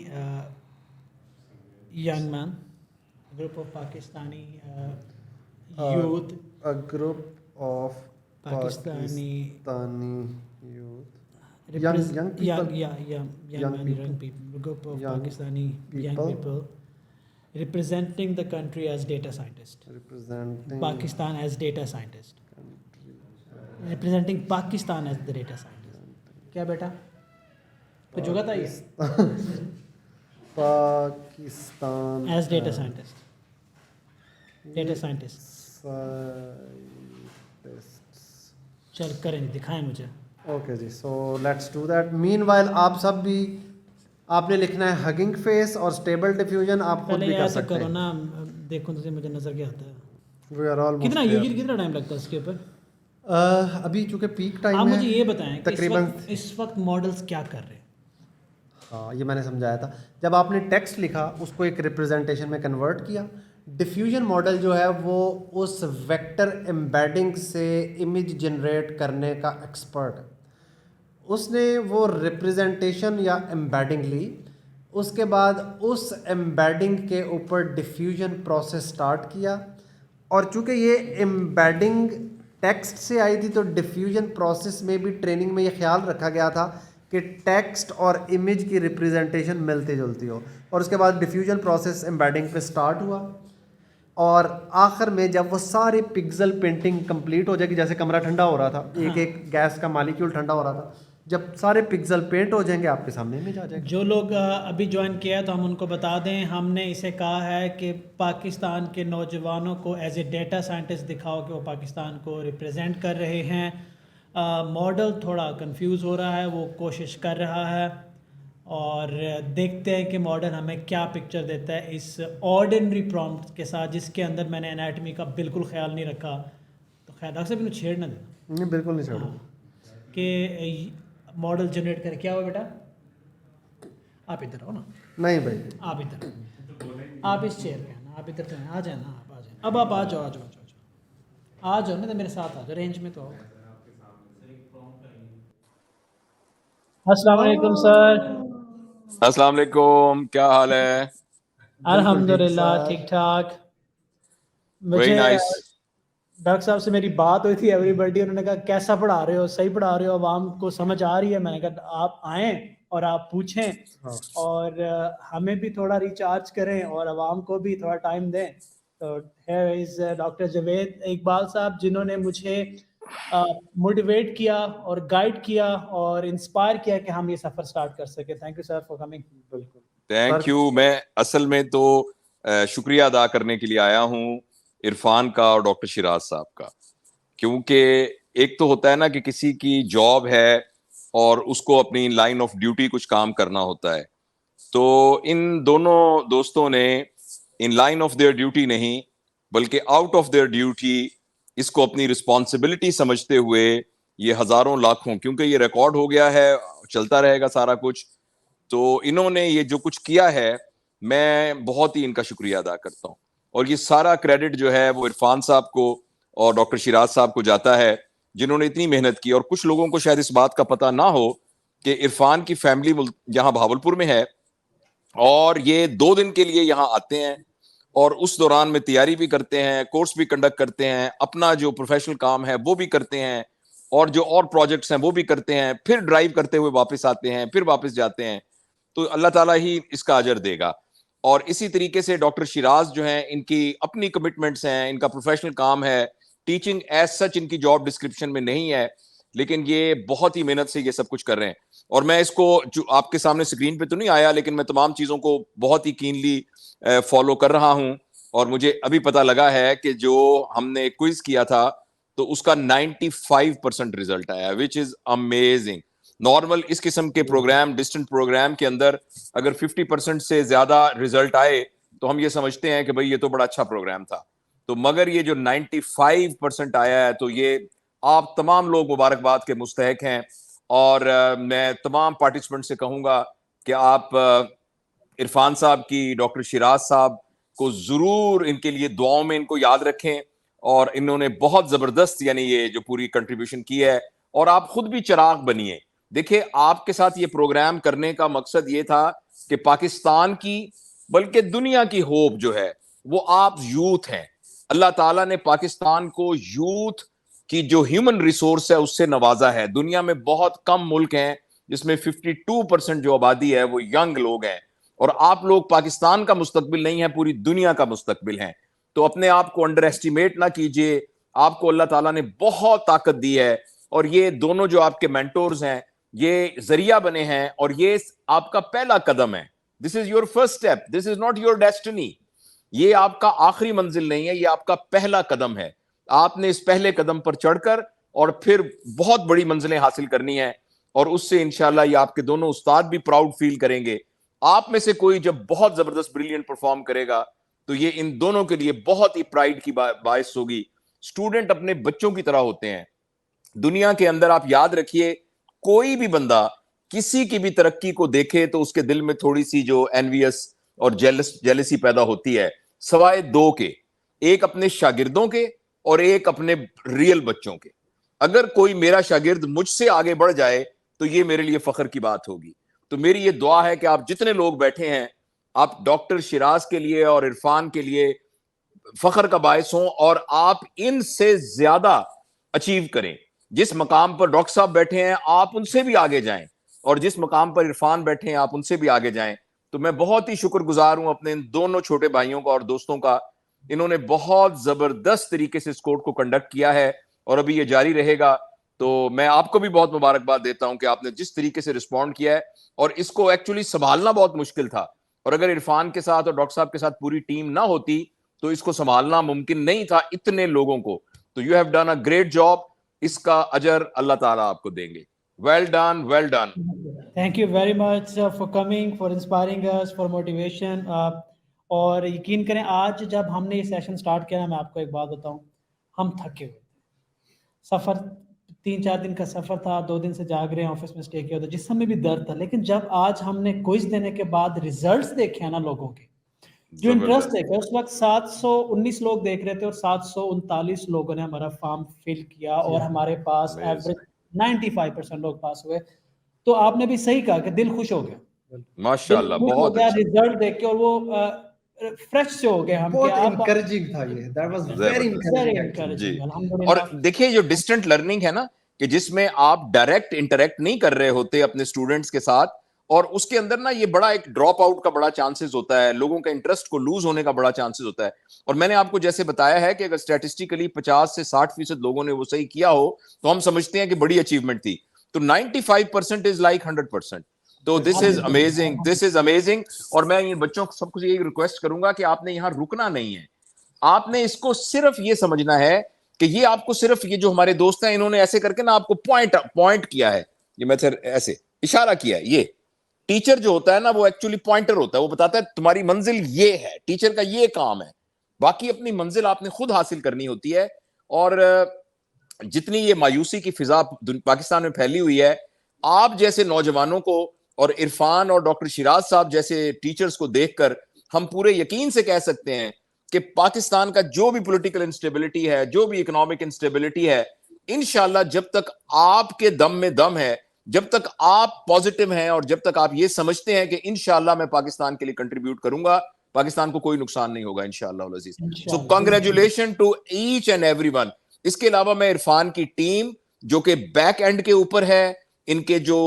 young man, group of Pakistani youth, a group of Pakistani Pakistani youth, repres- young people, young young man, people, young people, group of young Pakistani young people people representing the country as data scientist. representing Pakistan as data scientist. country Representing Pakistan as the data scientist. क्या बेटा? कुछ होगा था ये? Pakistan As data scientist. Data scientist. scientists. चल करें, दिखाएं मुझे. Okay ji, so let's do that. Meanwhile आप सब भी, आपने लिखना है हगिंग फेस और स्टेबल डिफ्यूजन, आप खुद पहले भी कर ऐसे सकते करो हैं. ना, देखो तो मुझे नज़र क्या आता है. वी आर ऑलमोस्ट कितना यूजुअली कितना टाइम लगता है इसके ऊपर? अभी चूंकि पीक आप टाइम मुझे है ये बताएं कि तकरीबन. इस वक्त मॉडल्स क्या कर रहे हैं? हाँ, ये मैंने समझाया था. जब आपने टेक्स्ट लिखा उसको एक रिप्रेजेंटेशन में कन्वर्ट किया. डिफ्यूजन मॉडल जो है वो उस वेक्टर एम्बेडिंग से इमेज जनरेट करने का एक्सपर्ट है. उसने वो रिप्रेजेंटेशन या एम्बेडिंग ली, उसके बाद उस एम्बेडिंग के ऊपर डिफ्यूजन प्रोसेस स्टार्ट किया. और चूंकि ये एम्बेडिंग टेक्स्ट से आई थी तो डिफ्यूजन प्रोसेस में भी ट्रेनिंग में ये ख्याल रखा गया था कि टेक्स्ट और इमेज की रिप्रेजेंटेशन मिलती जुलती हो. और उसके बाद डिफ्यूजन प्रोसेस एम्बेडिंग पे स्टार्ट हुआ और आखिर में जब वो सारे पिक्सल पेंटिंग कंप्लीट हो जाएगी, जैसे कमरा ठंडा हो रहा था, एक एक गैस का मालिक्यूल ठंडा हो रहा था, जब सारे पिक्सल पेंट हो जाएंगे आपके सामने इमेज आ जाएगा. जो लोग अभी ज्वाइन किया है तो हम उनको बता दें, हमने इसे कहा है कि पाकिस्तान के नौजवानों को एज ए डेटा साइंटिस्ट दिखाओ कि वो पाकिस्तान को रिप्रेजेंट कर रहे हैं. मॉडल थोड़ा कंफ्यूज हो रहा है, वो कोशिश कर रहा है और देखते हैं कि मॉडल हमें क्या पिक्चर देता है इस ऑर्डिनरी प्रॉम्प्ट के साथ, जिसके अंदर मैंने एनाटमी का बिल्कुल ख्याल नहीं रखा. तो खैर डॉक्टर साहब इन्हें छेड़ना देना. नहीं, बिल्कुल नहीं छोड़ो. कि मॉडल जनरेट कर क्या हुआ बेटा? आप इधर हो ना, नहीं भाई, आप इधर, आप इस चेयर पे हैं ना, आप इधर तो हैं, आ जाए ना, आप आ जाए. अब आप आ जाओ, आ जाओ, आ जाओ, आ जाओ ना, तो मेरे साथ आ जाओ, रेंज में तो आओ. अस्सलाम वालेकुम सर. अस्सलाम वालेकुम, क्या हाल है? अल्हम्दुलिल्लाह सर. ठीक ठाक. वेरी मुझे नाइस. डॉक्टर साहब से मेरी बात हुई थी एवरीबॉडी, उन्होंने कहा कैसा पढ़ा रहे हो, सही पढ़ा रहे हो, आवाम को समझ आ रही है? मैंने कहा आप आएँ और आप पूछें हाँ. और हमें भी थोड़ा रिचार्ज करें और आवाम को भी थोड़ा टाइम दें. तो है इज़ डॉक्टर जावेद इकबाल साहब, जिन्होंने मुझे मोटिवेट किया और गाइड किया और इंस्पायर किया कि हम ये सफ़र स्टार्ट कर सके. Thank you sir for coming. बिल्कुल. Thank you. मैं असल में तो शुक्रिया अदा करने के लिए आया हूँ इरफान का और डॉक्टर शिराज साहब का, क्योंकि एक तो होता है ना कि किसी की जॉब है और उसको अपनी लाइन ऑफ ड्यूटी कुछ काम करना होता है. तो इन दोनों दोस्तों ने in line of their duty नहीं बल्कि आउट ऑफ देयर ड्यूटी इसको अपनी रिस्पॉन्सिबिलिटी समझते हुए ये हजारों लाखों, क्योंकि ये रिकॉर्ड हो गया है, चलता रहेगा सारा कुछ, तो इन्होंने ये जो कुछ किया है मैं बहुत ही इनका शुक्रिया अदा करता हूँ. और ये सारा क्रेडिट जो है वो इरफान साहब को और डॉक्टर शिराज साहब को जाता है, जिन्होंने इतनी मेहनत की. और कुछ लोगों को शायद इस बात का पता ना हो कि इरफान की फैमिली यहाँ भावलपुर में है और ये 2 दिन के लिए यहाँ आते हैं और उस दौरान में तैयारी भी करते हैं, कोर्स भी कंडक्ट करते हैं, अपना जो प्रोफेशनल काम है वो भी करते हैं और जो और प्रोजेक्ट्स हैं वो भी करते हैं, फिर ड्राइव करते हुए वापस आते हैं, फिर वापस जाते हैं. तो अल्लाह ताला ही इसका अजर देगा. और इसी तरीके से डॉक्टर शिराज जो हैं, इनकी अपनी कमिटमेंट्स हैं, इनका प्रोफेशनल काम है, टीचिंग एज सच इनकी जॉब डिस्क्रिप्शन में नहीं है, लेकिन ये बहुत ही मेहनत से ये सब कुछ कर रहे हैं. और मैं इसको जो आपके सामने स्क्रीन पे तो नहीं आया, लेकिन मैं तमाम चीजों को बहुत ही कीनली फॉलो कर रहा हूं. और मुझे अभी पता लगा है कि जो हमने क्विज किया था तो उसका 95% रिजल्ट आया, विच इज अमेजिंग. नॉर्मल इस किस्म के प्रोग्राम, डिस्टेंट प्रोग्राम के अंदर अगर 50% से ज्यादा रिजल्ट आए तो हम ये समझते हैं कि भाई ये तो बड़ा अच्छा प्रोग्राम था. तो मगर ये जो 95% आया है, तो ये आप तमाम लोग मुबारकबाद के मुस्तहक हैं. और मैं तमाम पार्टिसिपेंट से कहूंगा कि आप इरफान साहब की, डॉक्टर शिराज साहब को जरूर इनके लिए दुआओं में इनको याद रखें. और इन्होंने बहुत जबरदस्त यानी ये जो पूरी कंट्रीब्यूशन की है, और आप खुद भी चिराग बनिए. देखिए, आपके साथ ये प्रोग्राम करने का मकसद ये था कि पाकिस्तान की बल्कि दुनिया की होप जो है वो आप यूथ हैं। अल्लाह ताला ने पाकिस्तान को यूथ की जो ह्यूमन रिसोर्स है उससे नवाजा है। दुनिया में बहुत कम मुल्क हैं जिसमें 52% जो आबादी है वो यंग लोग हैं, और आप लोग पाकिस्तान का मुस्तकबिल नहीं है, पूरी दुनिया का मुस्तकबिल हैं। तो अपने आप को अंडर एस्टिमेट ना कीजिए। आपको अल्लाह ताला ने बहुत ताकत दी है, और ये दोनों जो आपके मेंटोर्स हैं ये जरिया बने हैं, और ये आपका पहला कदम है। This is your first step, this is not your destiny. ये आपका आखिरी मंजिल नहीं है, ये आपका पहला कदम है। आपने इस पहले कदम पर चढ़कर और फिर बहुत बड़ी मंजिलें हासिल करनी है, और उससे इंशाल्लाह ये आपके दोनों उस्ताद भी प्राउड फील करेंगे। आप में से कोई जब बहुत जबरदस्त ब्रिलियंट परफॉर्म करेगा तो ये इन दोनों के लिए बहुत ही प्राइड की बायस होगी। स्टूडेंट अपने बच्चों की तरह होते हैं दुनिया के अंदर। आप याद रखिए, कोई भी बंदा किसी की भी तरक्की को देखे तो उसके दिल में थोड़ी सी जो एनवियस और जेलसी पैदा होती है, सवाए दो के, एक अपने शागिर्दों के और एक अपने रियल बच्चों के। अगर कोई मेरा शागिर्द मुझसे आगे बढ़ जाए तो ये मेरे लिए फख्र की बात होगी। तो मेरी ये दुआ है कि आप जितने लोग बैठे हैं, आप डॉक्टर शिराज के लिए और इरफान के लिए फख्र का बायस हों, और आप इनसे ज्यादा अचीव करें। जिस मकाम पर डॉक्टर साहब बैठे हैं आप उनसे भी आगे जाएं, और जिस मकाम पर इरफान बैठे हैं आप उनसे भी आगे जाएं। तो मैं बहुत ही शुक्रगुजार हूं अपने इन दोनों छोटे भाइयों का और दोस्तों का। इन्होंने बहुत जबरदस्त तरीके से इस कोर्ट को कंडक्ट किया है, और अभी ये जारी रहेगा। तो मैं आपको भी बहुत मुबारकबाद देता हूं कि आपने जिस तरीके से रिस्पॉन्ड किया है, और इसको एक्चुअली संभालना बहुत मुश्किल था, और अगर इरफान के साथ और डॉक्टर साहब के साथ पूरी टीम ना होती तो इसको संभालना मुमकिन नहीं था इतने लोगों को। तो you have done a great job. इसका अजर अल्लाह ताला आपको देंगे। Well done, well done. Thank you very much for coming, for inspiring us, for motivation. और यकीन करें आज जब हमने ये सेशन स्टार्ट किया ना, मैं आपको एक बात बताऊं, हम थके हुए थे। सफ़र 3-4 दिन का सफ़र था, 2 दिन से जाग रहे हैं, ऑफिस में स्टे किया था, जिस समय भी दर्द था। लेकिन जब आज हमने क्विज देने के बाद रिजल्ट्स देखे हैं ना लोगों के, जो इंटरेस्ट है, उस वक्त 719 लोग देख रहे थे और 739 लोगों ने हमारा फॉर्म फिल किया, और हमारे पास एवरेज 95% लोग पास हुए। तो आपने भी सही कहा कि दिल खुश हो गया, माशाल्लाह, बहुत अच्छा रिजल्ट देख के, और वो फ्रेश से हो गए हम। बहुत इनकरेजिंग था ये, दैट वाज वेरी इनकरेजिंग, अल्हम्दुलिल्लाह। और देखिए जो डिस्टेंट लर्निंग है ना, कि जिसमें आप डायरेक्ट इंटरेक्ट नहीं कर रहे होते अपने स्टूडेंट्स के साथ, और उसके अंदर ना ये बड़ा एक ड्रॉप आउट का बड़ा चांसेस होता है, लोगों का इंटरेस्ट को लूज होने का बड़ा चांसेस होता है। और मैंने आपको जैसे बताया है कि अगर स्टैटिस्टिकली 50 से 60% लोगों ने वो सही किया हो तो हम समझते हैं कि बड़ी अचीवमेंट थी। तो 95% इज लाइक 100%। तो this is amazing, this is amazing. और मैं इन बच्चों को सबको यही रिक्वेस्ट करूंगा कि आपने यहां रुकना नहीं है। आपने इसको सिर्फ ये समझना है कि ये आपको सिर्फ, ये जो हमारे दोस्त हैं इन्होंने ऐसे करके ना आपको पॉइंट किया है, ये मेथड ऐसे इशारा किया है। ये टीचर जो होता है ना वो एक्चुअली पॉइंटर होता है, वो बताता है तुम्हारी मंजिल ये है, टीचर का ये काम है। बाकी अपनी मंजिल आपने खुद हासिल करनी होती है। और जितनी ये मायूसी की फिजा पाकिस्तान में फैली हुई है, आप जैसे नौजवानों को और इरफान और डॉक्टर शिराज साहब जैसे टीचर्स को देखकर हम पूरे यकीन से कह सकते हैं कि पाकिस्तान का जो भी पॉलिटिकल इंस्टेबिलिटी है, जो भी इकोनॉमिक इंस्टेबिलिटी है, इंशाल्लाह जब तक आपके दम में दम है, जब तक आप पॉजिटिव हैं और जब तक आप ये समझते हैं कि इंशाल्लाह मैं पाकिस्तान के लिए कंट्रीब्यूट करूंगा, पाकिस्तान को कोई नुकसान नहीं होगा इंशाल्लाह Aziz. So congratulation to each and everyone. इसके अलावा मैं इरफान की टीम जो कि बैक एंड के ऊपर है, इनके जो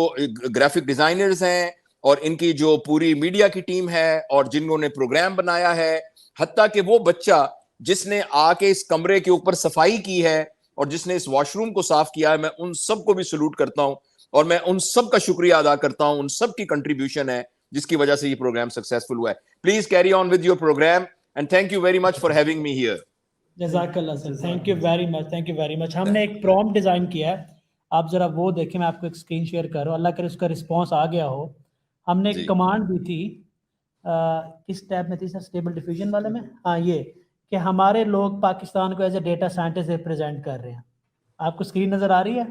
ग्राफिक डिजाइनर्स हैं और इनकी जो पूरी मीडिया की टीम है और जिन्होंने प्रोग्राम बनाया है, हत्ता कि वो बच्चा जिसने आके इस कमरे के ऊपर सफाई की है और जिसने इस वॉशरूम को साफ किया है, मैं उन सबको भी सलूट करता हूं और मैं उन सब का शुक्रिया अदा करता हूं। उन सब की कंट्रीब्यूशन है जिसकी वजह से ये प्रोग्राम सक्सेसफुल हुआ है। Please carry on with your program and thank you very much for having me here. जज़ाकल्लाह sir, thank you very much, thank you very much. हमने एक प्रॉम्प्ट डिज़ाइन किया है, आप ज़रा वो देखें, मैं आपको एक स्क्रीन शेयर कर रहा हूँ, अल्लाह करे उसका रिस्पांस आ गया हो। हमने एक कमांड दी थी, किस टैब में थी सर, स्टेबल डिफ्यूजन वाले में, हाँ ये, कि हमारे लोग पाकिस्तान को as a data scientist represent कर रहे हैं। आपको स्क्रीन नज़र आ रही है?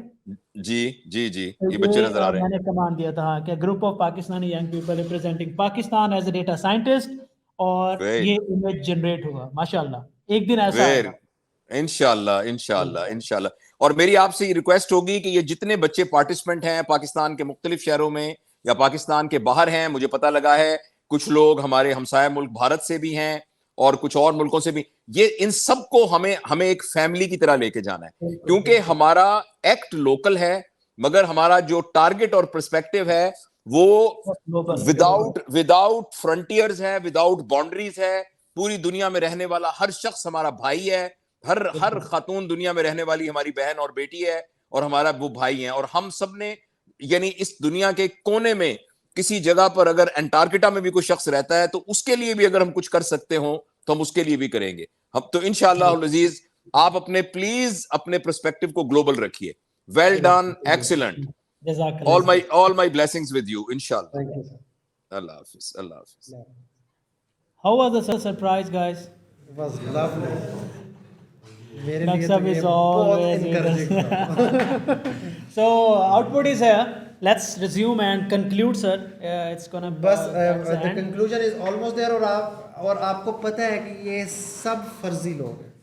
जी जी जी, तो ये बच्चे नजर आ रहे हैं। मैंने कमांड दिया था, हाँ, कि group of Pakistani young people representing Pakistan as a data scientist, और ये इमेज जनरेट हुआ माशाल्लाह। एक दिन ऐसा आएगा इंशाल्लाह इंशाल्लाह इंशाल्लाह। और मेरी आपसे ये रिक्वेस्ट होगी कि ये जितने बच्चे पार्टिसिपेंट हैं पाकिस्तान के मुख्तलिफ शहरों में या पाकिस्तान के बाहर हैं, मुझे पता लगा है कुछ लोग हमारे हमसाया मुल्क भारत से भी हैं और कुछ और मुल्कों से भी। ये इन सबको हमें एक फैमिली की तरह लेके जाना है, क्योंकि हमारा एक्ट लोकल है, मगर हमारा जो टारगेट और पर्सपेक्टिव है वो विदाउट फ्रंटियर्स है, विदाउट बाउंड्रीज है। पूरी दुनिया में रहने वाला हर शख्स हमारा भाई है, हर खातून दुनिया में रहने वाली हमारी बहन और बेटी है, और हमारा वो भाई है। और हम सब ने, यानी इस दुनिया के कोने में किसी जगह पर अगर अंटार्कटिका में भी कोई शख्स रहता है तो उसके लिए भी अगर हम कुछ कर सकते हो तो हम उसके लिए भी करेंगे। हम तो इंशाअल्लाह अजीज, आप प्लीज अपने पर्सपेक्टिव को ग्लोबल रखिए। Well done, excellent, all my blessings with you, inshallah. Thank you, sir. Allah Hafiz, Allah Hafiz. How was the surprise, guys? It was lovely. मेरे लिए Maksab तो ये is बहुत always with encouraging था। So output is here. Let's resume and conclude, sir. It's gonna बस that's the the end. conclusion is almost there, और आपको पता है कि ये सब फर्जी लोग हैं.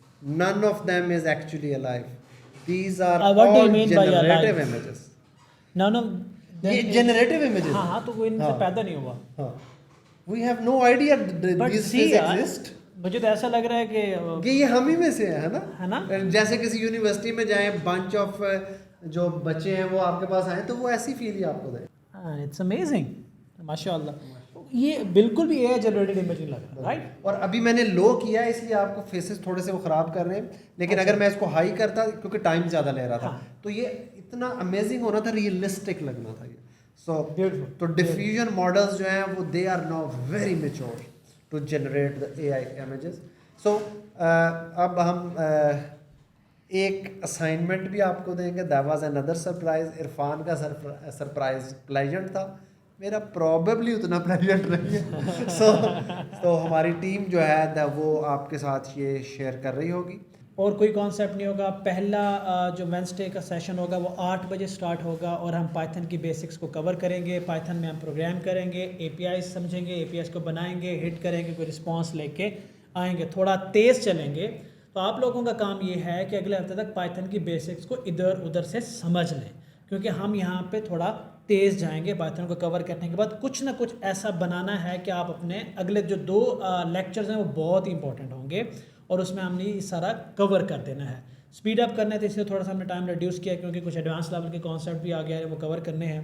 None of them is actually alive. These are What do you all mean by generative alive? images. None of them ये is- generative images. हाँ हाँ, तो वो इनसे हाँ। पैदा नहीं हुआ। हाँ. We have no idea But these see things यार, exist. मुझे तो ऐसा लग रहा है कि ये हम ही में से है ना? है ना? जैसे किसी यूनिवर्सिटी में जाए, बंच ऑफ जो बच्चे हैं वो आपके पास आए तो वो ऐसी फील ही आपको दे। इट्स अमेजिंग, माशाल्लाह। ये बिल्कुल भी एआई जनरेटेड इमेज नहीं लग रहा, राइट? और अभी मैंने लो किया है इसलिए आपको फेसेस थोड़े से वो ख़राब कर रहे हैं, लेकिन अगर मैं इसको हाई करता, क्योंकि टाइम ज़्यादा ले रहा था, तो ये इतना अमेजिंग होना था, रियलिस्टिक लगना था ये। सो तो डिफ्यूजन मॉडल्स जो हैं वो they are now very mature to generate the AI images. So अब हम एक असाइनमेंट भी आपको देंगे। That was another surprise. Irfan का सरप्राइज प्लेजेंट था, मेरा प्रॉबेबली उतना प्लेजेंट नहीं है। तो हमारी टीम जो है वो आपके साथ ये शेयर कर रही होगी। और कोई कॉन्सेप्ट नहीं होगा। पहला जो वेंसडे का सेशन होगा वो 8 बजे स्टार्ट होगा और हम पाइथन की बेसिक्स को कवर करेंगे। पाइथन में हम प्रोग्राम करेंगे, एपीआई समझेंगे, एपीआई को बनाएंगे, हिट करेंगे, कोई रिस्पांस लेके आएंगे, थोड़ा तेज़ चलेंगे। तो आप लोगों का काम ये है कि अगले हफ्ते तक पाइथन की बेसिक्स को इधर उधर से समझ लें, क्योंकि हम यहाँ पे थोड़ा तेज़ जाएंगे। पाइथन को कवर करने के बाद कुछ ना कुछ ऐसा बनाना है कि आप अपने अगले जो 2 लेक्चर्स हैं वो बहुत ही इंपॉर्टेंट होंगे और उसमें हमने ये सारा कवर कर देना है। स्पीड अप करना है तो इसलिए थोड़ा सा हमने टाइम रिड्यूस किया, क्योंकि कुछ एडवांस लेवल के कॉन्सेप्ट भी आ गया है वो कवर करने हैं।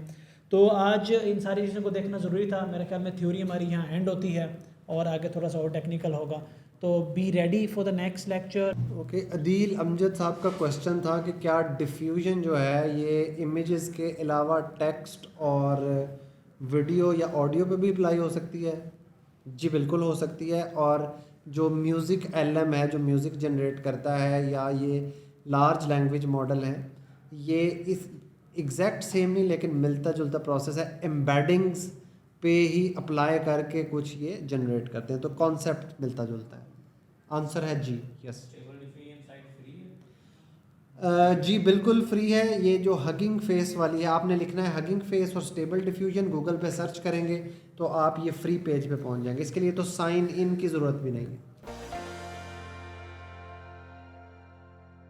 तो आज इन सारी चीज़ों को देखना ज़रूरी था। मेरे ख्याल में थ्योरी हमारी यहाँ एंड होती है और आगे थोड़ा सा और टेक्निकल होगा। तो be ready for the next lecture. Okay, Adeel Amjad साहब का क्वेश्चन था कि क्या डिफ्यूजन जो है ये इमेजेस के अलावा टेक्स्ट और वीडियो या ऑडियो पे भी अप्लाई हो सकती है? जी बिल्कुल हो सकती है। और जो म्यूज़िक एलएम है, जो म्यूज़िक जनरेट करता है, या ये लार्ज लैंग्वेज मॉडल है, ये इस एग्जैक्ट सेम नहीं लेकिन मिलता जुलता प्रोसेस है। एम्बेडिंग्स पे ही अप्लाई करके कुछ ये जनरेट करते हैं, तो कॉन्सेप्ट मिलता जुलता है। आंसर है जी, यस। जी बिल्कुल फ्री है। ये जो हगिंग फेस वाली है, आपने लिखना है हगिंग फेस और स्टेबल डिफ्यूजन, गूगल पे सर्च करेंगे तो आप ये फ्री पेज पे पहुंच जाएंगे। इसके लिए तो साइन इन की ज़रूरत भी नहीं है।